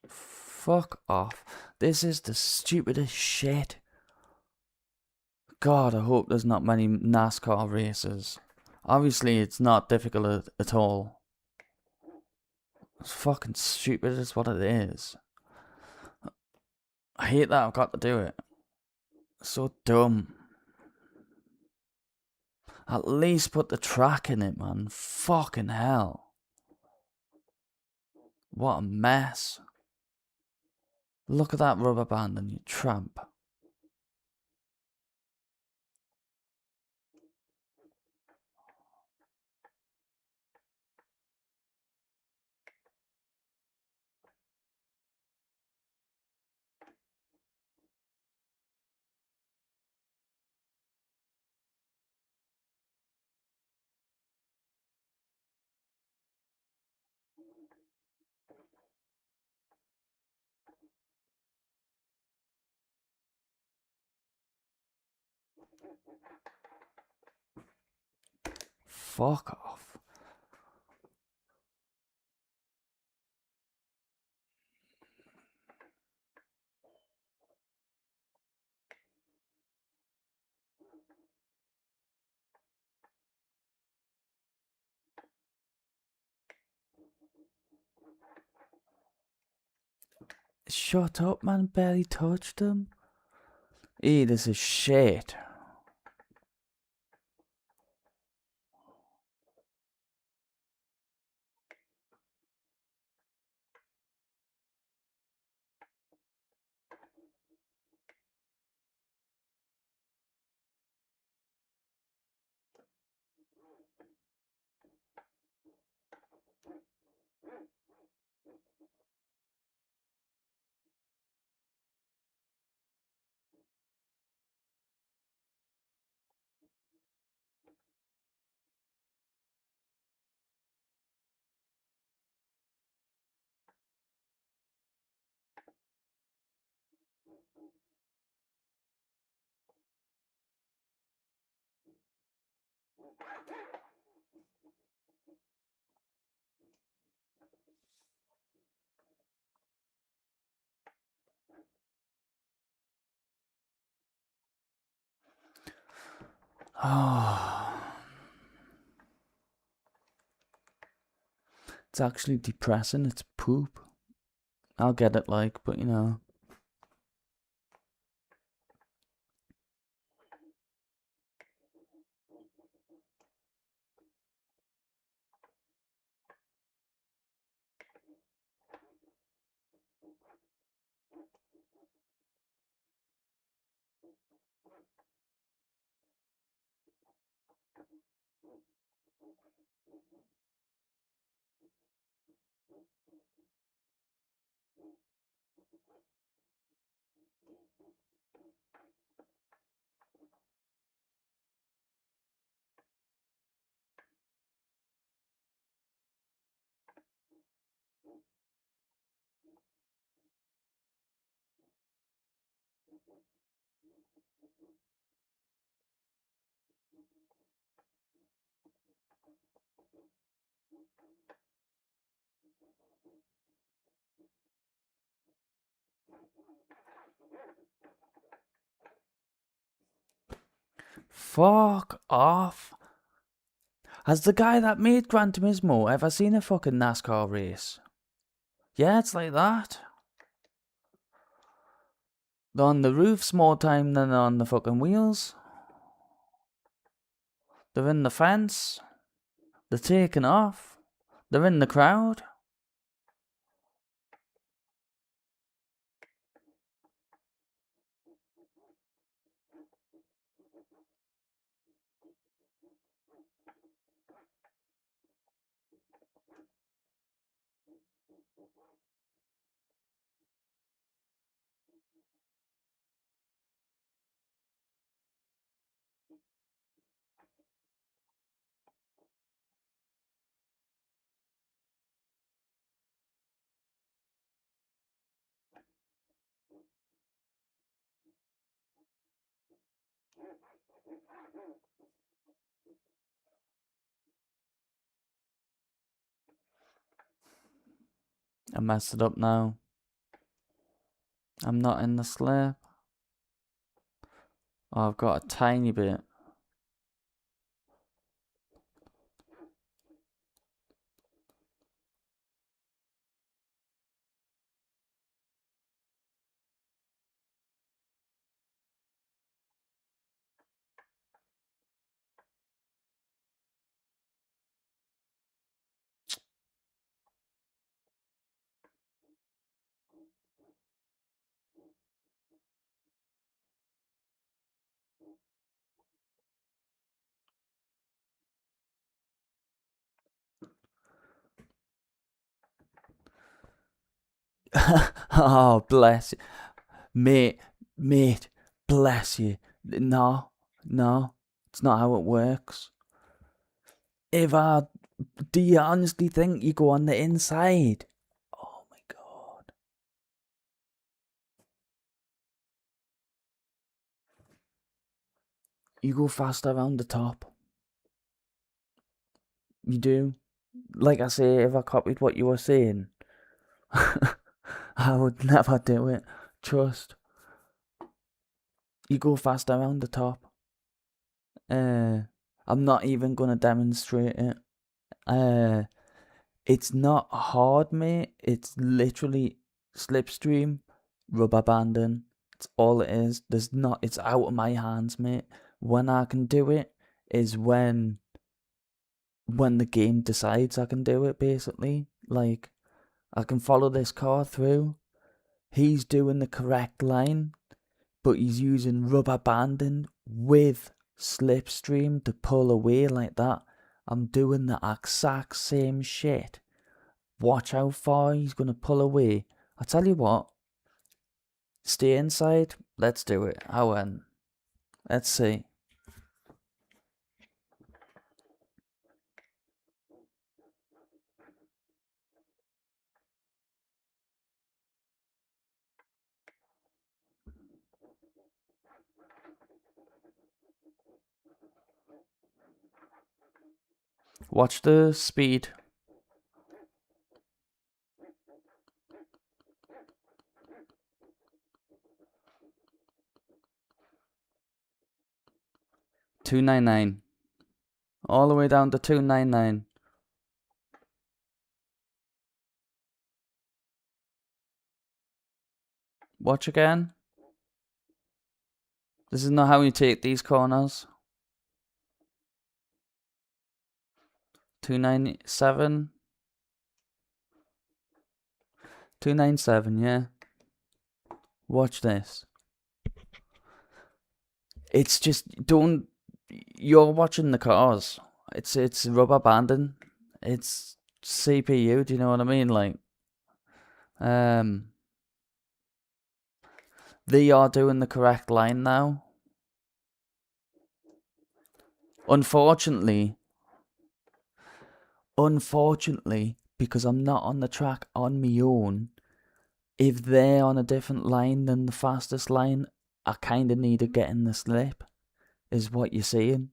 Fuck off. This is the stupidest shit. God, I hope there's not many NASCAR races. Obviously, it's not difficult at all. It's fucking stupid, is what it is. I hate that I've got to do it. So dumb. At least put the track in it, man. Fucking hell. What a mess. Look at that rubber band and you tramp. Fuck off. Shut up, man. Barely touched him. This is shit. Oh. It's actually depressing. It's poop. I'll get it, like, but you know. Fuck off. Has the guy that made Gran Turismo ever seen a fucking NASCAR race? Yeah, it's like that. They're on the roofs more time than they're on the fucking wheels. They're in the fence. They're taking off. They're in the crowd. I messed it up now. I'm not in the slip. Oh, I've got a tiny bit. Oh, bless you. Mate, bless you. No, it's not how it works. Do you honestly think you go on the inside? Oh my god. You go fast around the top. You do. Like I say, if I copied what you were saying, I would never do it. Trust. You go fast around the top. I'm not even gonna demonstrate it. It's not hard, mate. It's literally slipstream, rubber banding. It's all it is. It's out of my hands, mate. When I can do it is when the game decides I can do it, basically. Like, I can follow this car through. He's doing the correct line, but he's using rubber banding with slipstream to pull away like that. I'm doing the exact same shit. Watch how far he's going to pull away. I tell you what, stay inside. Let's do it. I win. Let's see. Watch the speed. $299. All the way down to $299. Watch again. This is not how you take these corners. $297. $297, yeah. Watch this. It's just, you're watching the cars. It's rubber banding. It's CPU. Do you know what I mean? Like, um, they are doing the correct line now. Unfortunately, because I'm not on the track on my own, if they're on a different line than the fastest line, I kind of need to get in the slip, is what you're saying.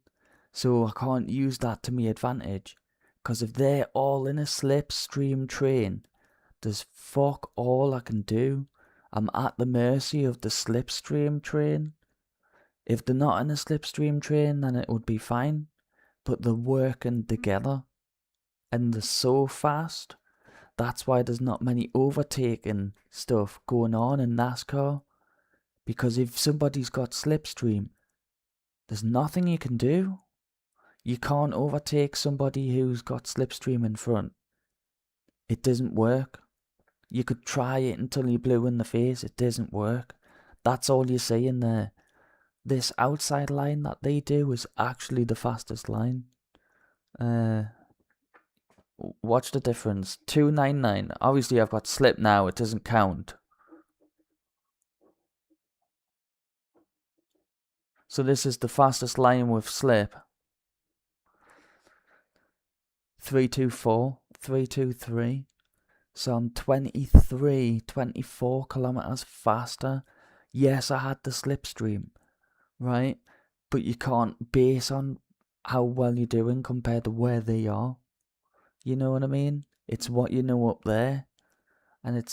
So I can't use that to my advantage. Because if they're all in a slipstream train, there's fuck all I can do. I'm at the mercy of the slipstream train. If they're not in a slipstream train, then it would be fine. But they're working together. And they're so fast. That's why there's not many overtaking stuff going on in NASCAR. Because if somebody's got slipstream, there's nothing you can do. You can't overtake somebody who's got slipstream in front. It doesn't work. You could try it until you're blue in the face. It doesn't work. That's all you're seeing there. This outside line that they do is actually the fastest line. Watch the difference. 299. Obviously, I've got slip now. It doesn't count. So this is the fastest line with slip. 324, 323. So I'm 24 kilometers faster. Yes, I had the slipstream, right? But you can't base on how well you're doing compared to where they are. You know what I mean? It's what you know up there. And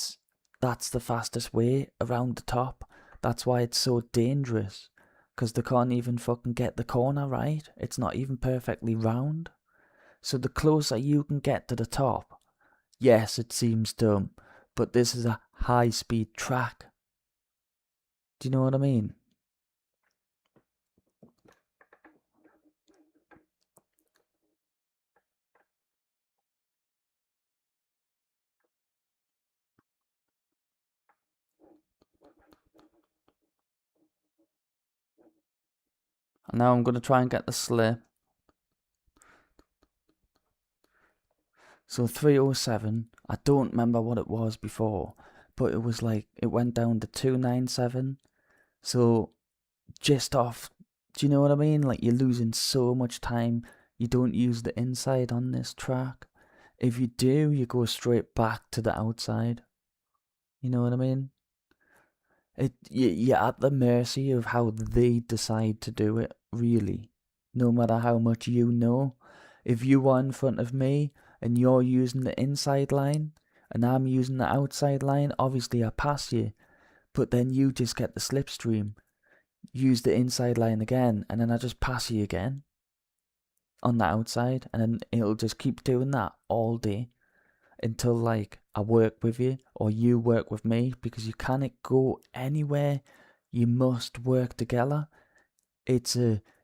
that's the fastest way around the top. That's why it's so dangerous. Because they can't even fucking get the corner right. It's not even perfectly round. So the closer you can get to the top, yes, it seems dumb, but this is a high-speed track. Do you know what I mean? And now I'm going to try and get the slip. So 307, I don't remember what it was before, but it was like, it went down to 297. So just off, do you know what I mean? Like, you're losing so much time. You don't use the inside on this track. If you do, you go straight back to the outside. You know what I mean? You're at the mercy of how they decide to do it, really. No matter how much you know. If you are in front of me and you're using the inside line and I'm using the outside line, obviously I pass you. But then you just get the slipstream. Use the inside line again, and then I just pass you again on the outside, and then it'll just keep doing that all day until like I work with you or you work with me, because you can't go anywhere. You must work together. It's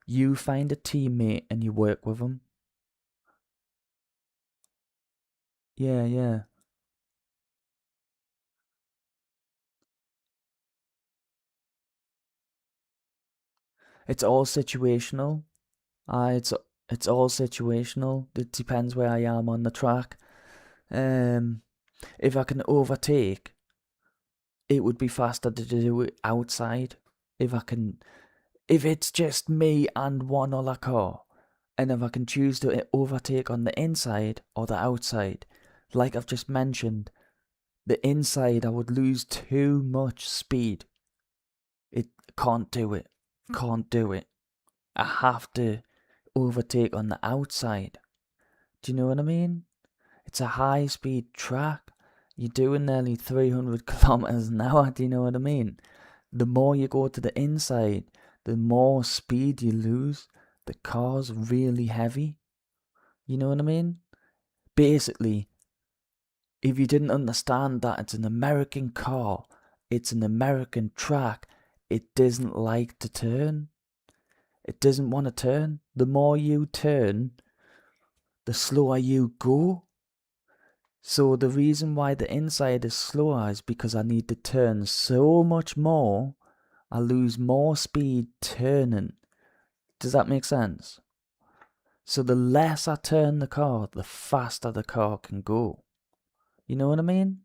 you find a teammate and you work with them. Yeah, yeah. It's all situational. Uh, it's it's all situational. It depends where I am on the track. Um, if I can overtake, it would be faster to do it outside. If it's just me and one other car, and if I can choose to overtake on the inside or the outside, like I've just mentioned, the inside I would lose too much speed. It can't do it. Can't do it. I have to overtake on the outside. Do you know what I mean? It's a high speed track. You're doing nearly 300 kilometers an hour. Do you know what I mean? The more you go to the inside, the more speed you lose. The car's really heavy. You know what I mean? Basically, if you didn't understand that it's an American car, it's an American track, it doesn't like to turn. It doesn't want to turn. The more you turn, the slower you go. So the reason why the inside is slower is because I need to turn so much more. I lose more speed turning. Does that make sense? So the less I turn the car, the faster the car can go. You know what I mean?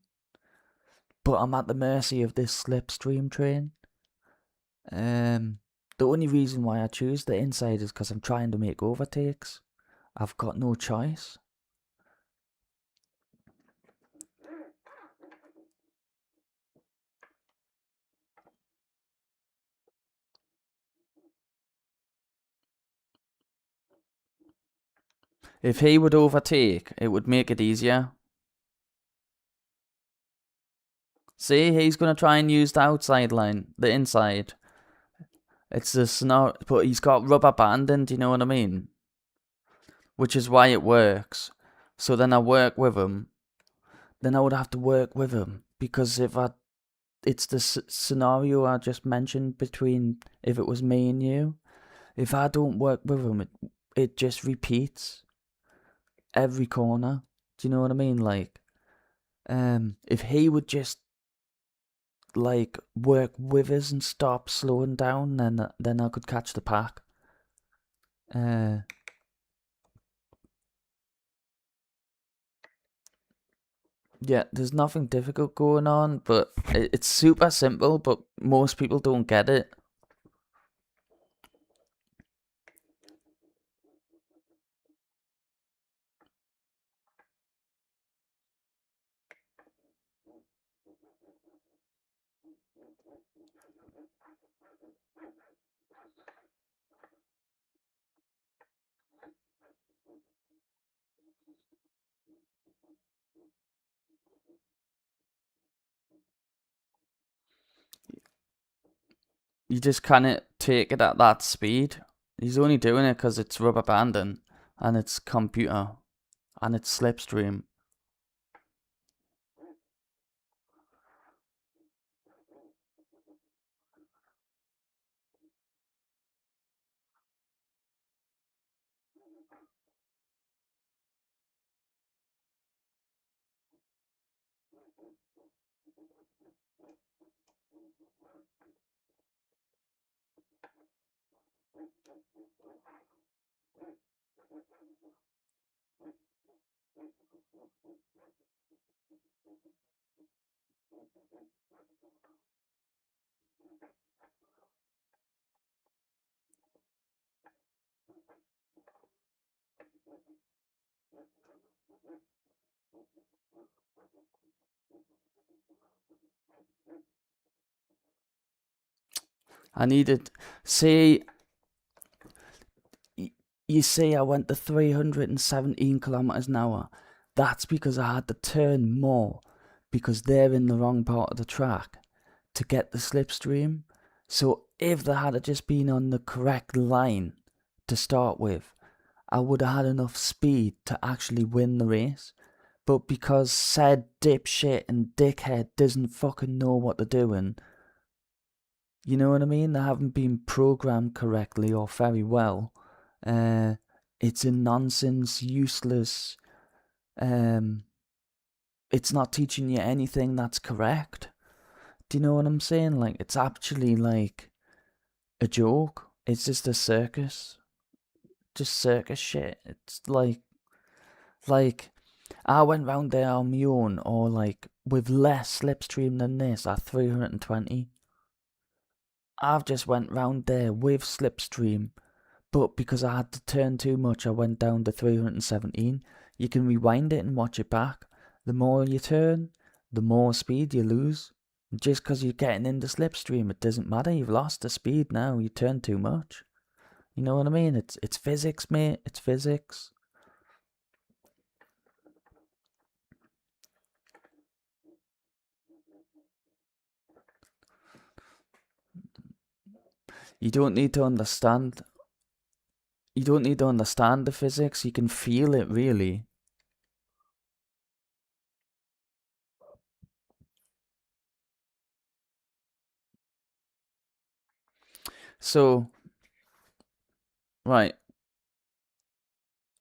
But I'm at the mercy of this slipstream train. The only reason why I choose the inside is because I'm trying to make overtakes. I've got no choice. If he would overtake, it would make it easier. See, he's going to try and use the outside line, the inside. It's the snow, but he's got rubber banding, do you know what I mean? Which is why it works. So then I work with him. Then I would have to work with him. Because it's the scenario I just mentioned between if it was me and you. If I don't work with him, it just repeats every corner. Do you know what I mean? Like, if he would just like work with us and stop slowing down, then I could catch the pack. Yeah, there's nothing difficult going on, but it's super simple, but most people don't get it. You just can't take it at that speed. He's only doing it because it's rubber banding, and it's computer, and it's slipstream. I needed, say, you see, I went to 317 kilometers an hour. That's because I had to turn more because they're in the wrong part of the track to get the slipstream. So if they had just been on the correct line to start with, I would have had enough speed to actually win the race. But because said dipshit and dickhead doesn't fucking know what they're doing, you know what I mean? They haven't been programmed correctly or very well. It's a nonsense, useless. It's not teaching you anything that's correct. Do you know what I'm saying? Like, it's actually like a joke. It's just a circus. Just circus shit. It's like I went round there on my own, or like with less slipstream than this at 320. I've just went round there with slipstream, but because I had to turn too much, I went down to 317. You can rewind it and watch it back. The more you turn, the more speed you lose. Just because you're getting into slipstream, it doesn't matter. You've lost the speed now. You turn too much. You know what I mean? It's physics, mate. It's physics. You don't need to understand. You don't need to understand the physics. You can feel it, really. So, right.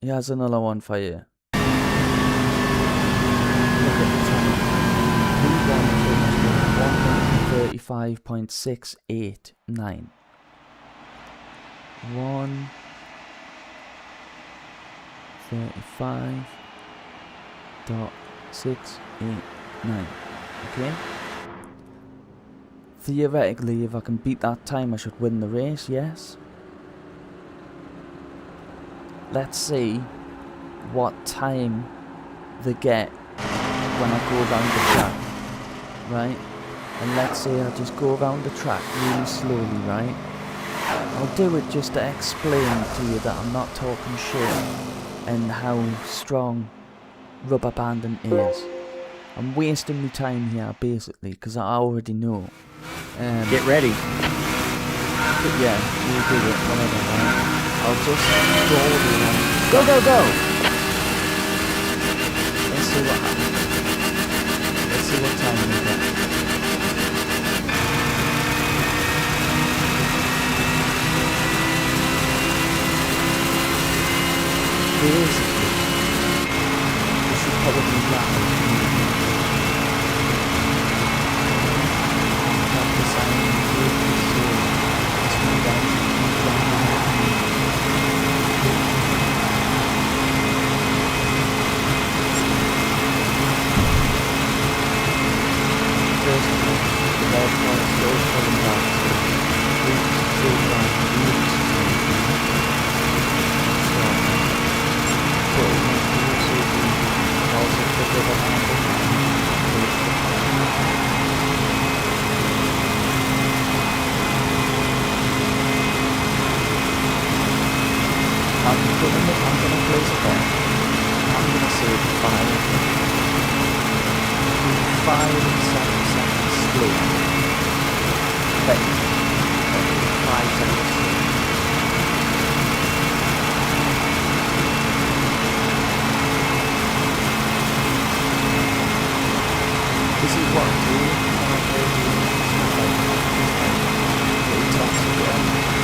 Here's another one for you. Look at the time. He won 135.689. 1:35.689. Okay. Theoretically, if I can beat that time, I should win the race, yes. Let's see what time they get when I go around the track, right? And let's say I just go around the track really slowly, right? I'll do it just to explain to you that I'm not talking shit and how strong rubber banding is. I'm wasting my time here, basically, because I already know. Get ready. But yeah, we'll do it, whatever, right? I'll just go around. Go, go, go! Let's see what happens. Let's see what time we get. Basically, we should probably wrap the sign and do this, so let's move down. First of all, the red car is still coming back, so we just go down really slowly. Also the rubber banding. I'm gonna place it there. I'm gonna say 5 and 7 seconds slow. Okay. 5 seconds slow. This is what I do when I play games, stuff like that. Little taps again,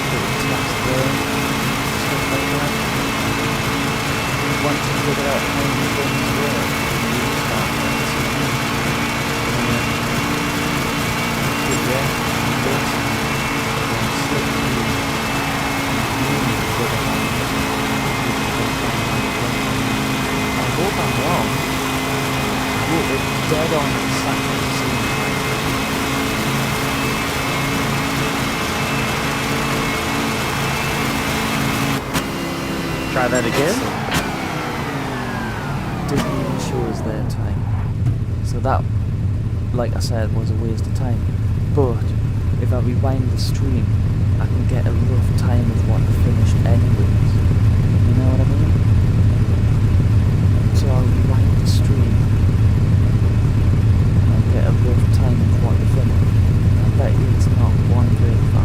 little taps there, stuff like that. Once you figure out how these things work, you start practicing. But yeah, this, and slip through, and really good at I hope I'm wrong. It's dead on exactly the same time. Try that again. Didn't even show us their time. So that, like I said, was a waste of time. But if I rewind the stream, I can get a rough time of what I finished anyways. You know what I mean? So I'll rewind the stream. Get a rough time of what you finished. I bet you it's not 1:35.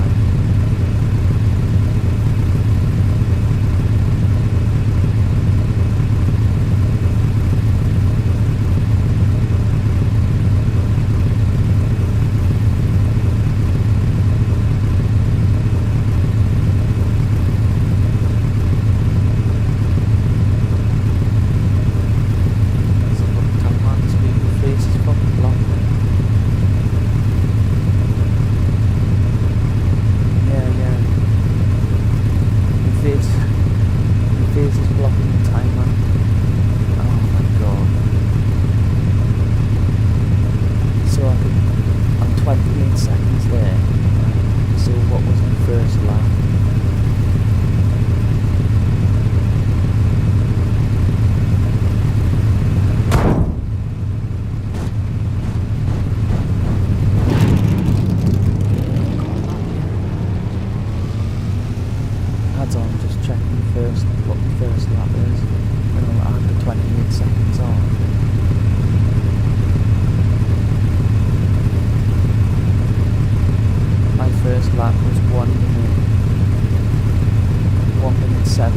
lap was 1:07,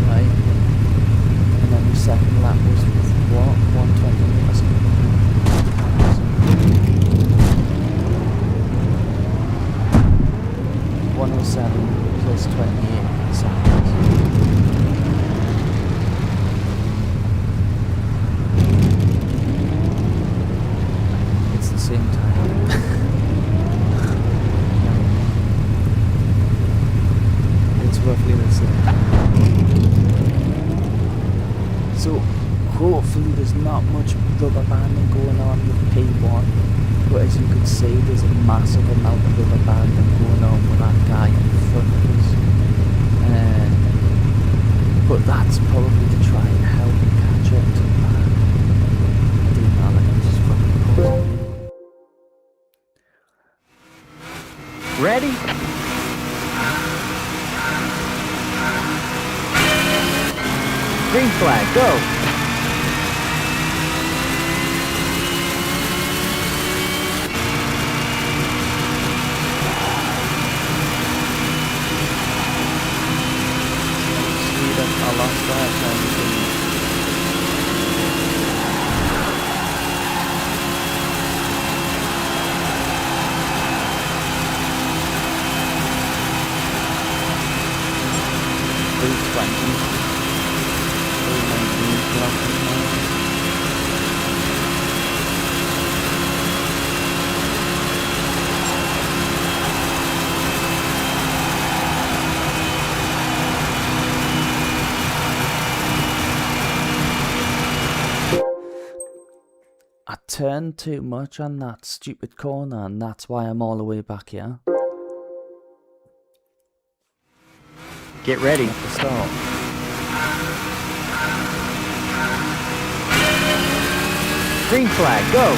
right? And then the second lap was what? 1:28 or something. 1:07 plus 28 seconds. It's the same time. going on with P1, but as you can see there's a massive amount of rubber banding going on with that guy in front of us. But that's probably to try and help him catch up to the back. I don't know, like I'm just fucking pausing. Ready? Green flag, go! I lost that time. I turned too much on that stupid corner, and that's why I'm all the way back here. Get ready. At the start. Green flag, go!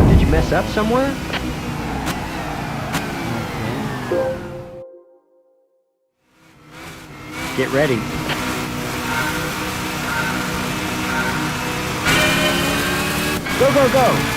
Did you mess up somewhere? Get ready. Go, go, go!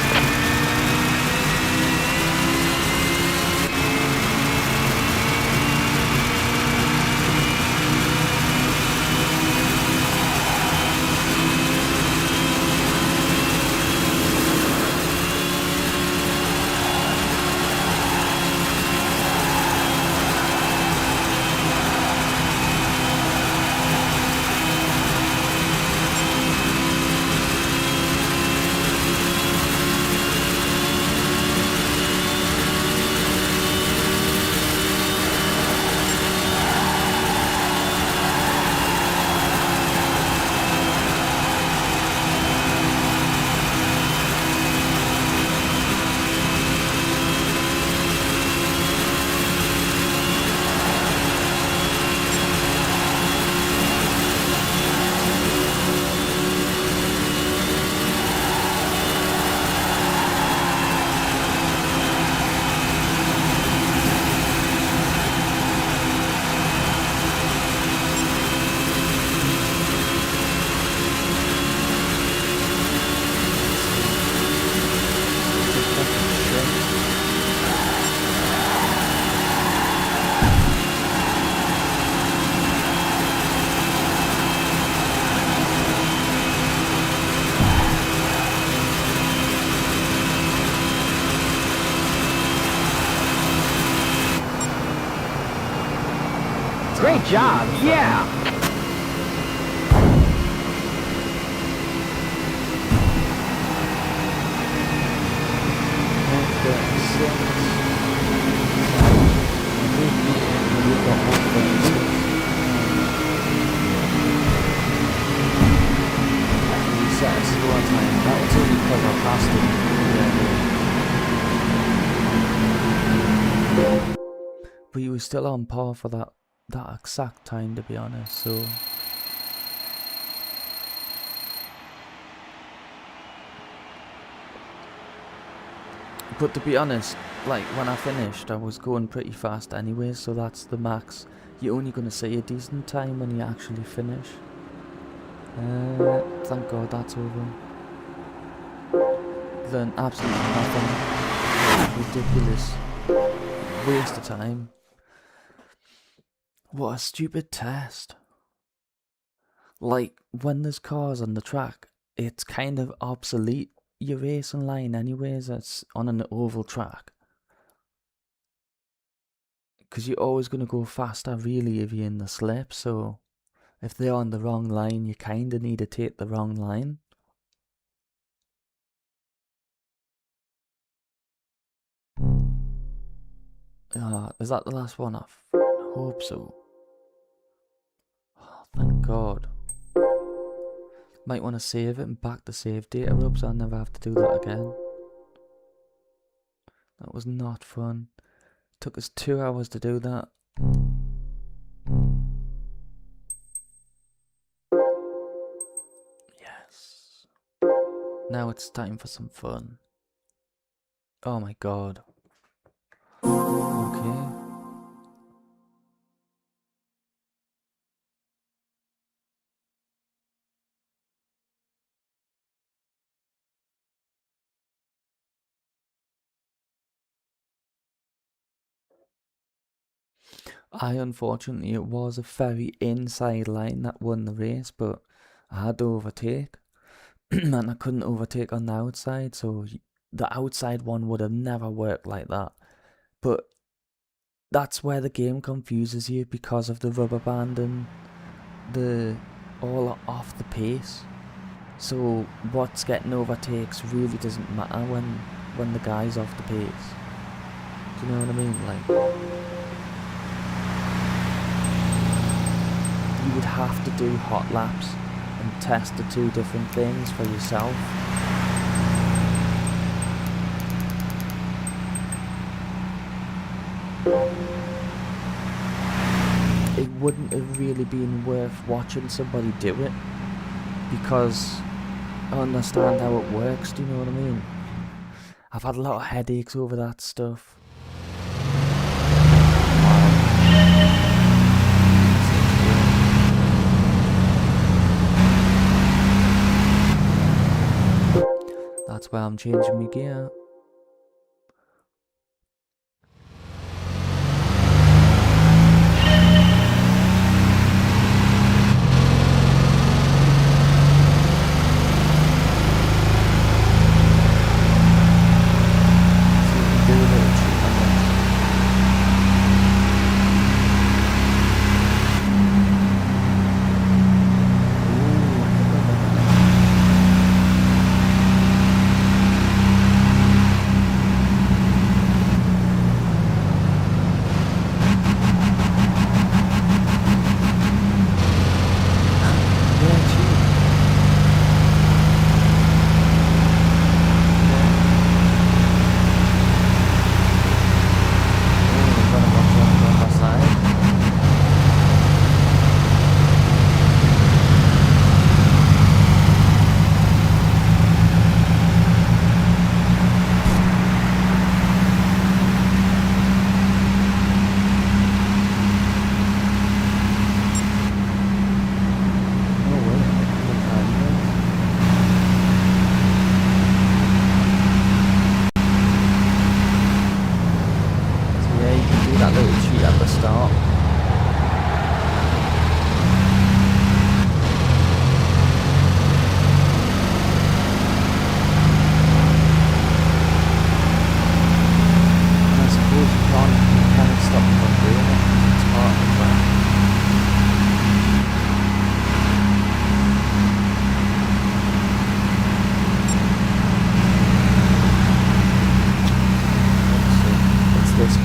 Great job, yeah! But you were still on par for that exact time, to be honest, so But to be honest, like when I finished, I was going pretty fast anyway, so that's the max. You're only going to see a decent time when you actually finish. Thank God that's over. Learned absolutely nothing. Ridiculous. Waste of time. What a stupid test. Like, when there's cars on the track, it's kind of obsolete. Your racing line anyways, it's on an oval track. Because you're always going to go faster really if you're in the slip, so if they're on the wrong line, you kind of need to take the wrong line. Is that the last one? I hope so. Oh, thank God. Might want to save it and back the save data up so I never have to do that again. That was not fun. Took us 2 hours to do that. Yes. Now it's time for some fun. Oh my God. Okay. Unfortunately, it was a very inside line that won the race, but I had to overtake. And I couldn't overtake on the outside, so the outside one would have never worked like that. But that's where the game confuses you because of the rubber band and the all off the pace. So what's getting overtakes really doesn't matter when the guy's off the pace. Do you know what I mean? Like, you would have to do hot laps and test the two different things for yourself. It wouldn't have really been worth watching somebody do it because I understand how it works, do you know what I mean? I've had a lot of headaches over that stuff. That's why I'm changing my gear.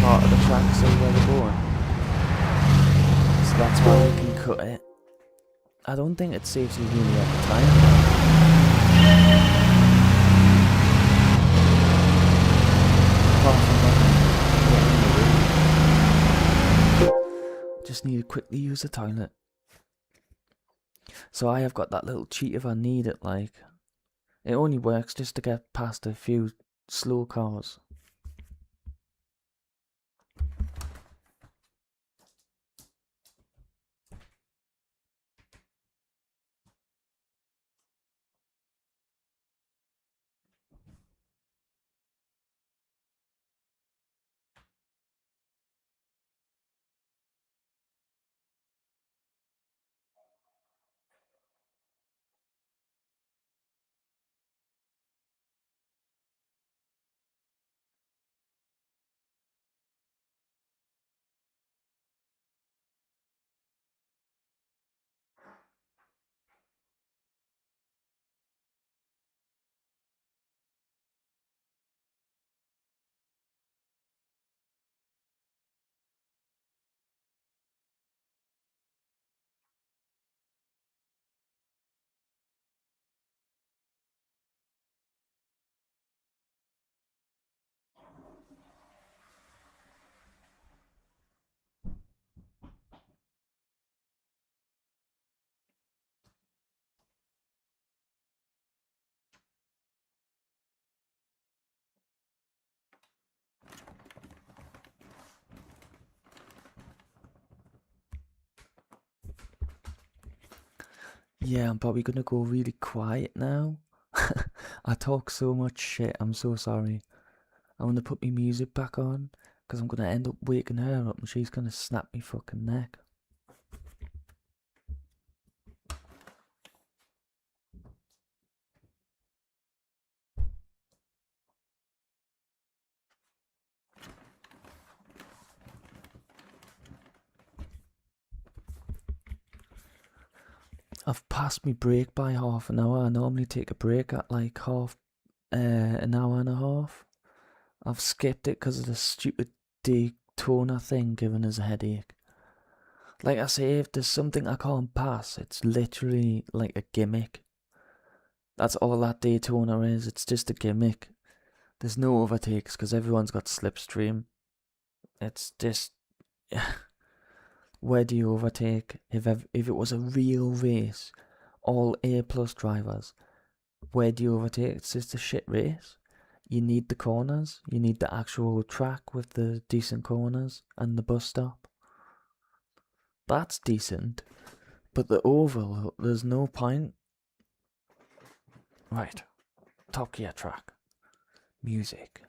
Part of the track, so where they're going. So that's why we can cut it. I don't think it saves you really at the time. Apart from nothing. Just need to quickly use the toilet. So I have got that little cheat if I need it, like. It only works just to get past a few slow cars. Yeah, I'm probably gonna go really quiet now. I talk so much shit, I'm so sorry. I'm gonna put my music back on, because I'm gonna end up waking her up and she's gonna snap me fucking neck. I've passed my break by half an hour. I normally take a break at like an hour and a half. I've skipped it because of the stupid Daytona thing giving us a headache. Like I say, if there's something I can't pass, it's literally like a gimmick. That's all that Daytona is. It's just a gimmick. There's no overtakes because everyone's got slipstream. It's just where do you overtake? If it was a real race, all A plus drivers, where do you overtake? It's just a shit race. You need the corners. You need the actual track with the decent corners and the bus stop. That's decent. But the oval, there's no point. Right. Top Gear track. Music.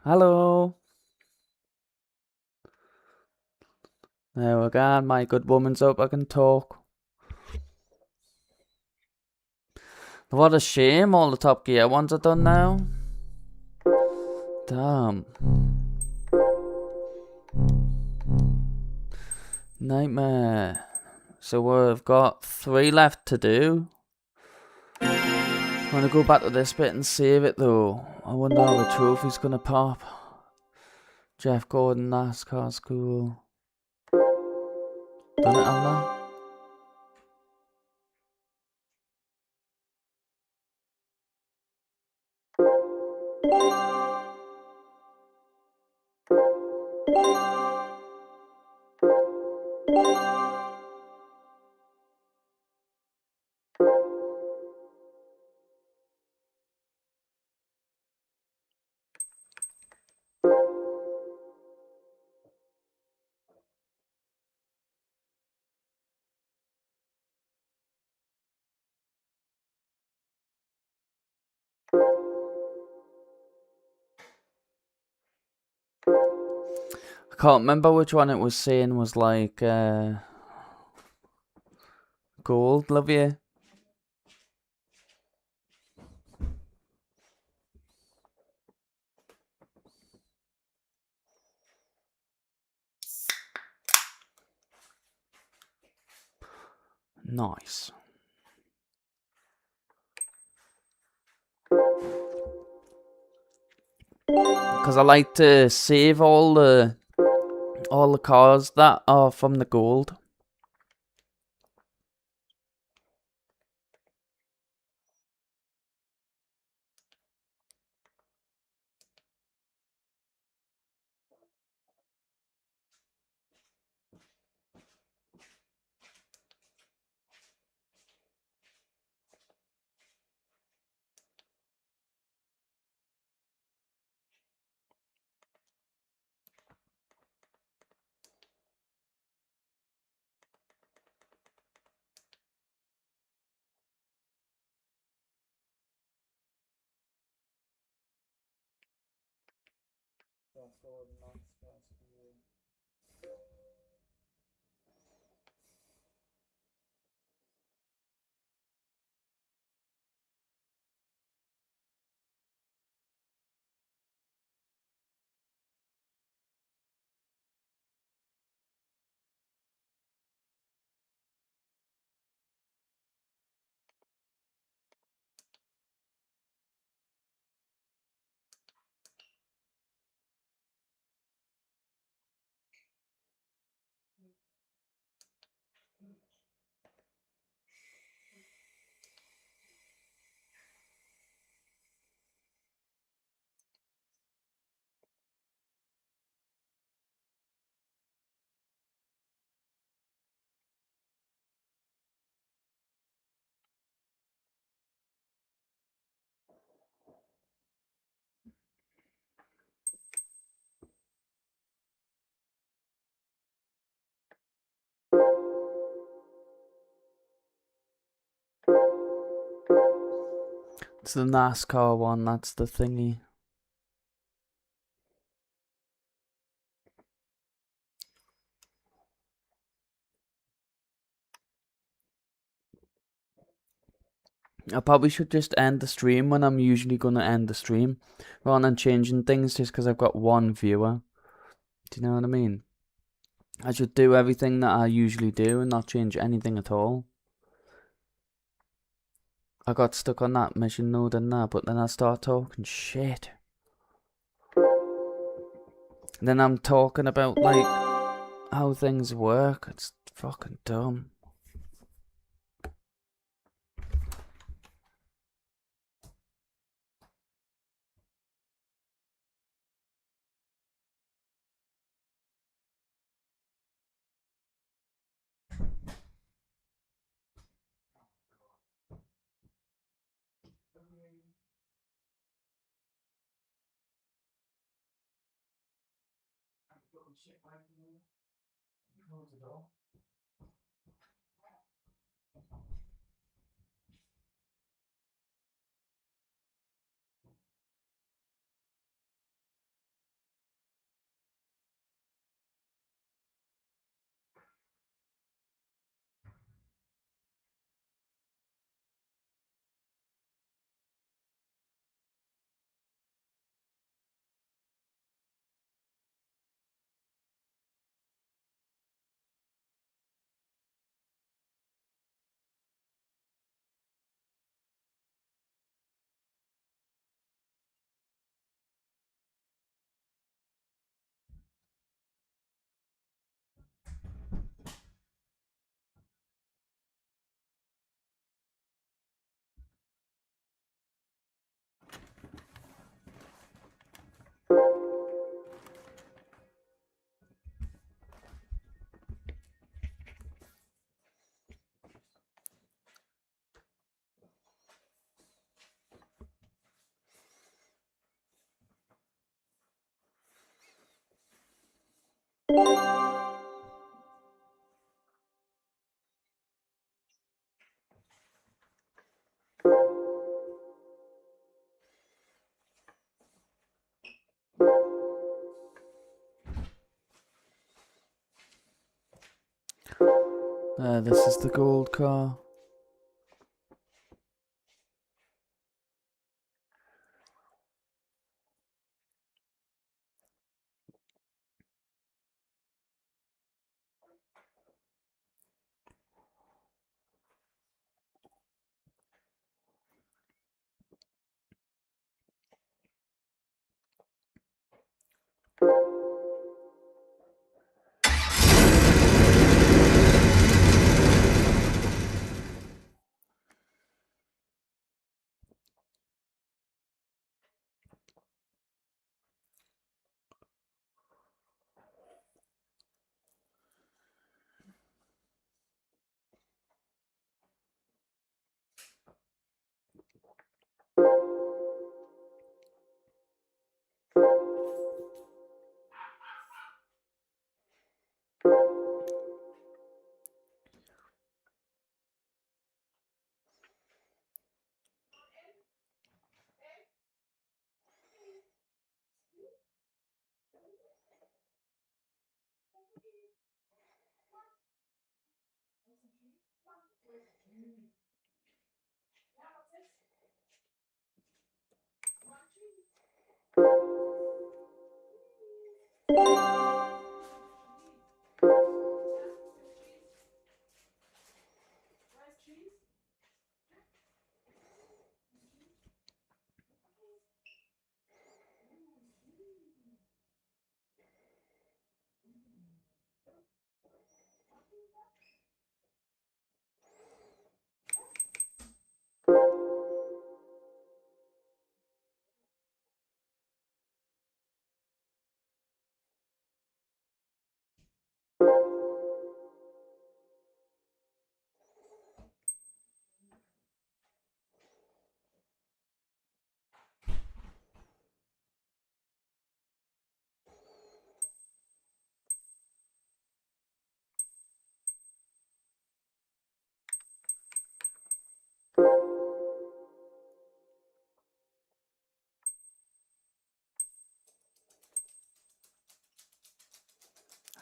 Hello. There we go. My good woman's up. I can talk. What a shame. All the Top Gear ones are done now. Damn. Nightmare. So we've got 3 left to do. I'm gonna go back to this bit and save it though. I wonder how the trophy's gonna pop. Jeff Gordon, NASCAR school. Done it, haven't I? I can't remember which one it was saying was like gold, love you. Nice. Because I like to save all the cars that are from the gold. It's the NASCAR one, that's the thingy. I probably should just end the stream when I'm usually going to end the stream, rather than changing things just because I've got one viewer. Do you know what I mean? I should do everything that I usually do and not change anything at all. I got stuck on that mission though, didn't I? But then I start talking shit. Then I'm talking about like how things work. It's fucking dumb. This is the gold car.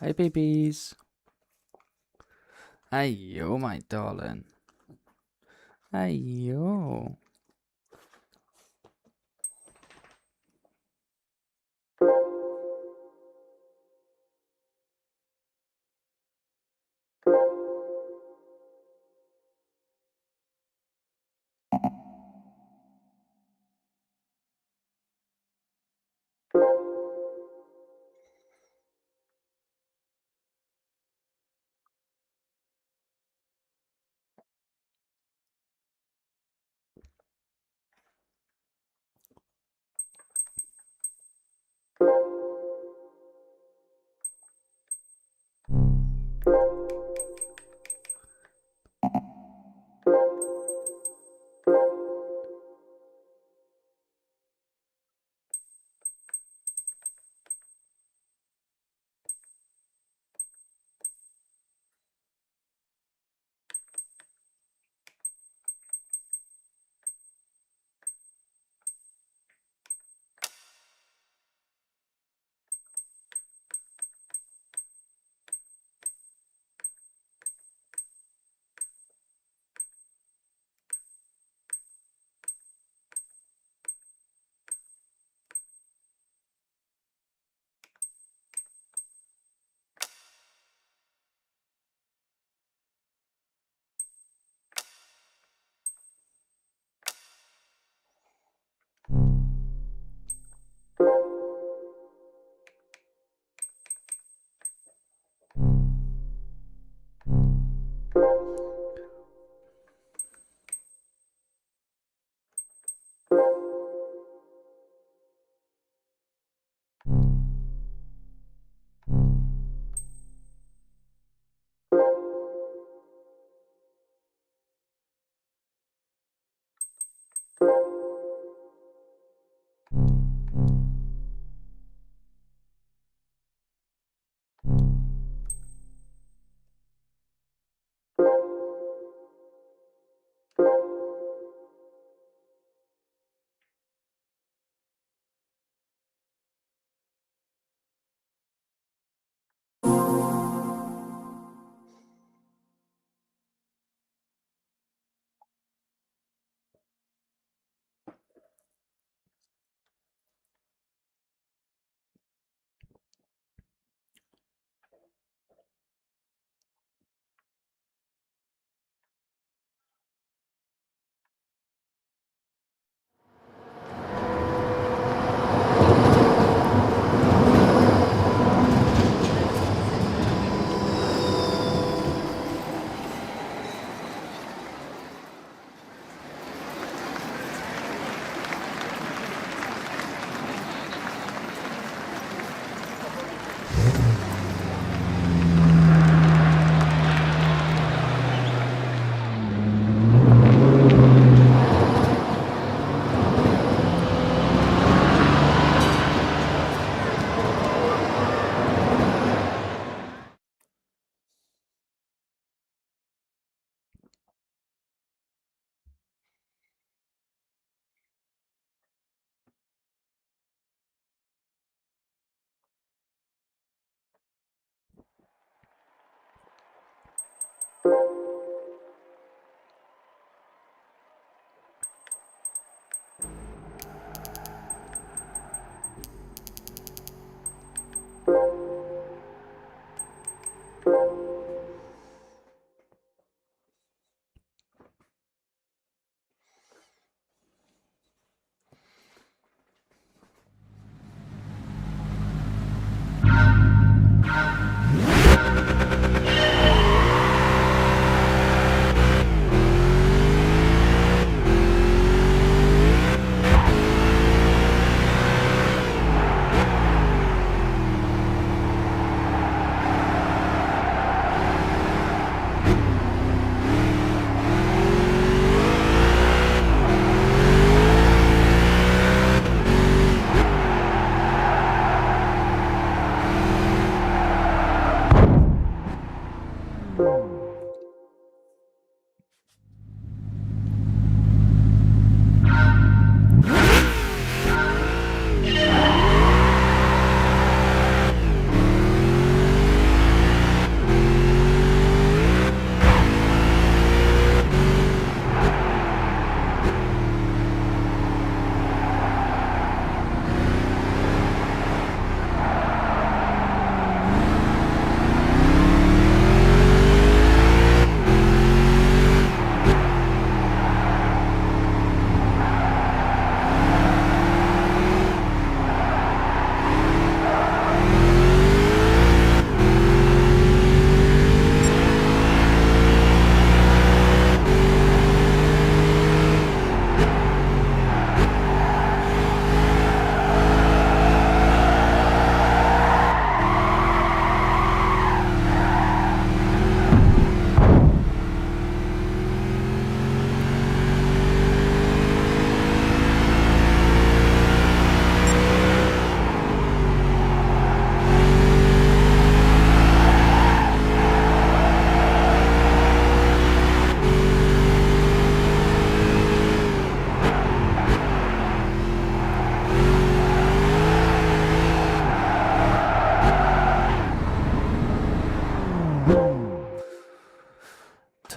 Hi, babies. Ayo, my darling. Ayo.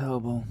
turbo.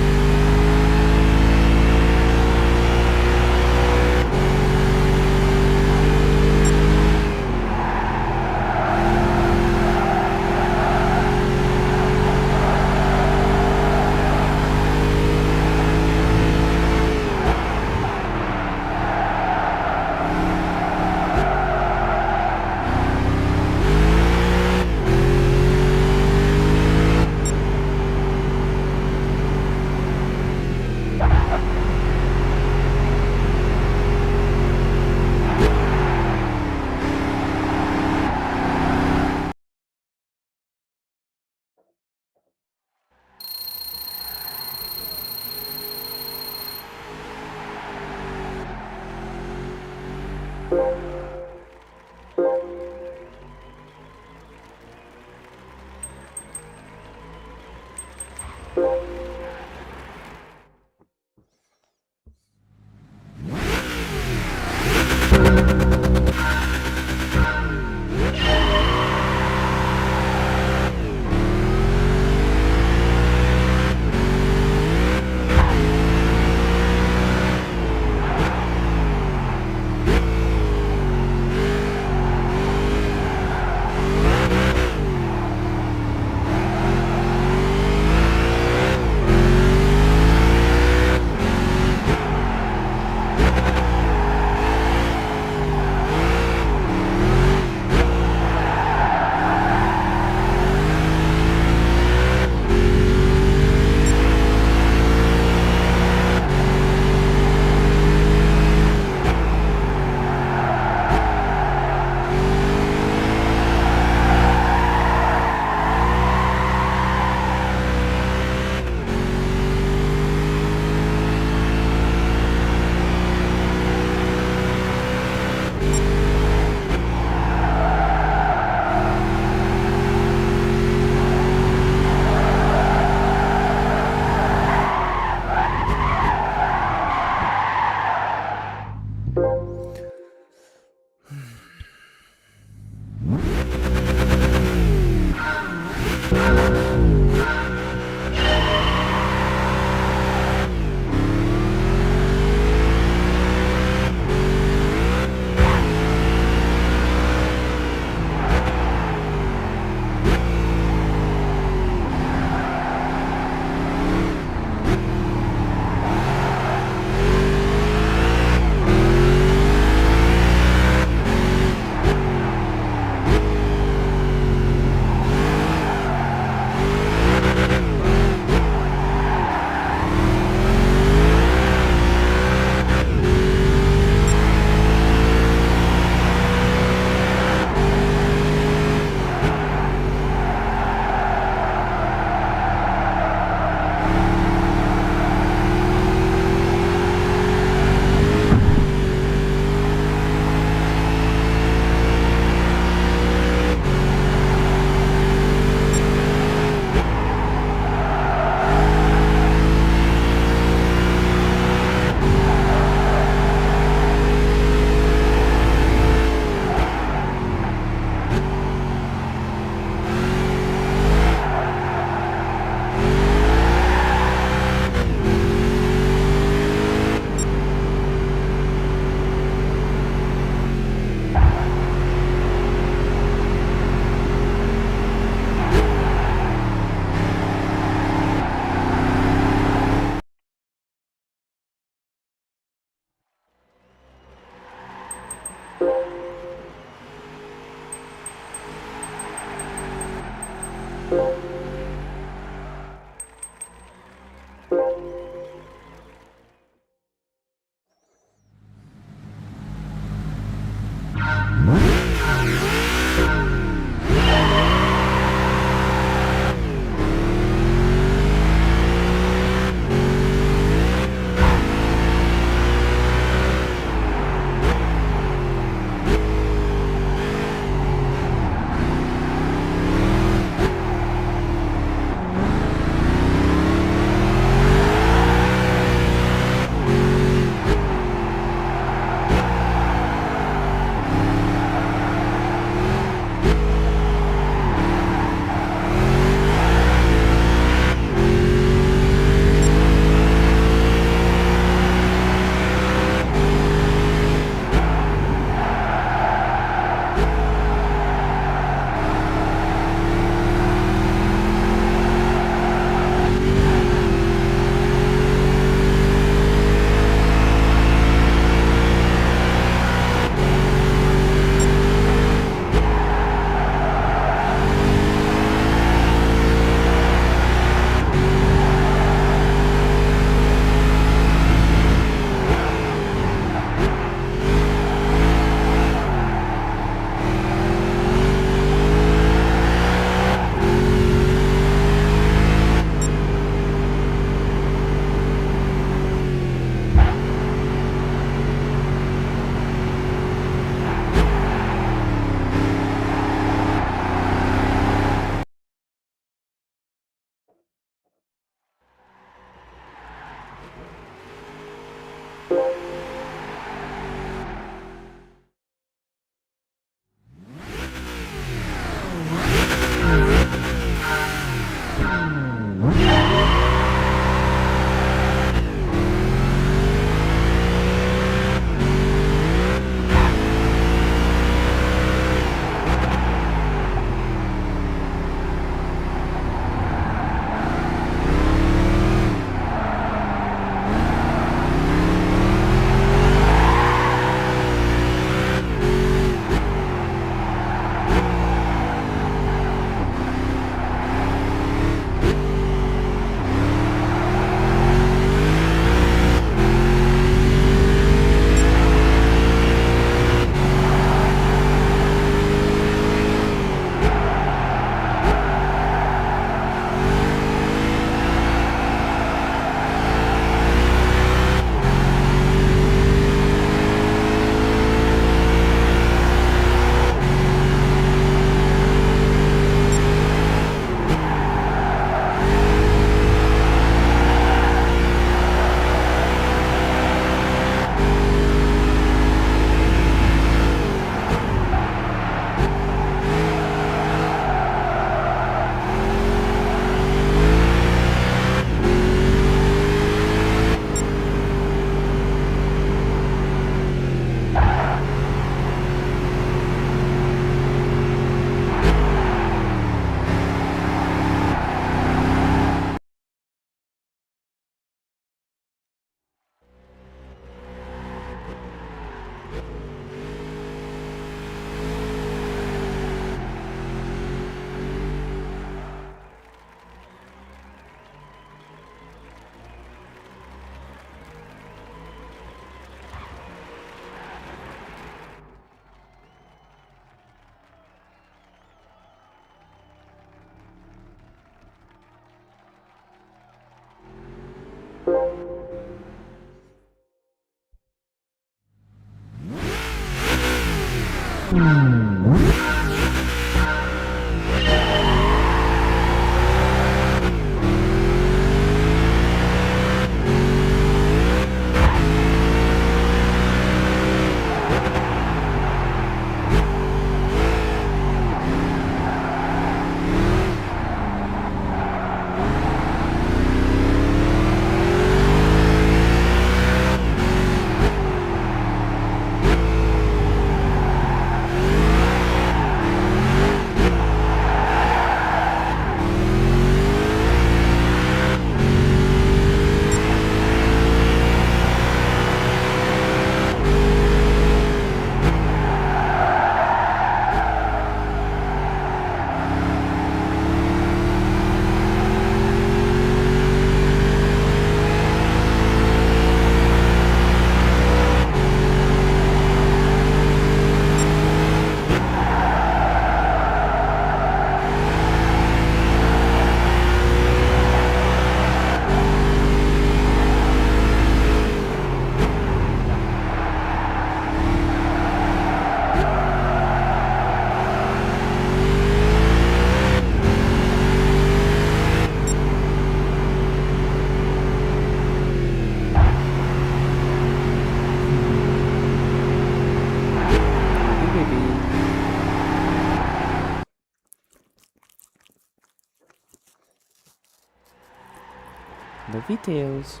Lovey tails.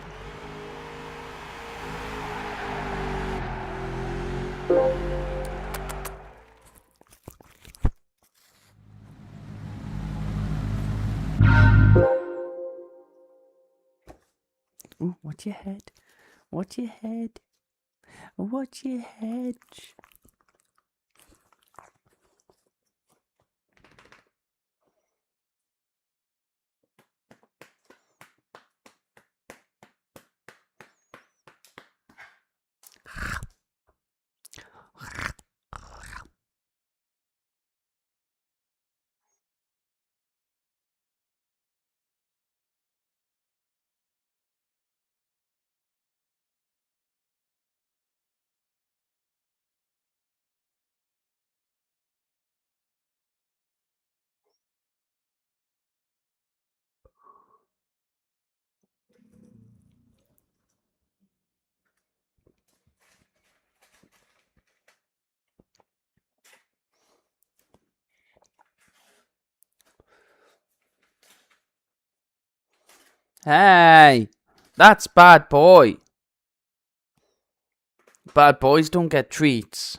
Ooh, watch your head. Watch your head. Watch your head. Hey, that's bad boy. Bad boys don't get treats.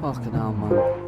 Fucking hell, man.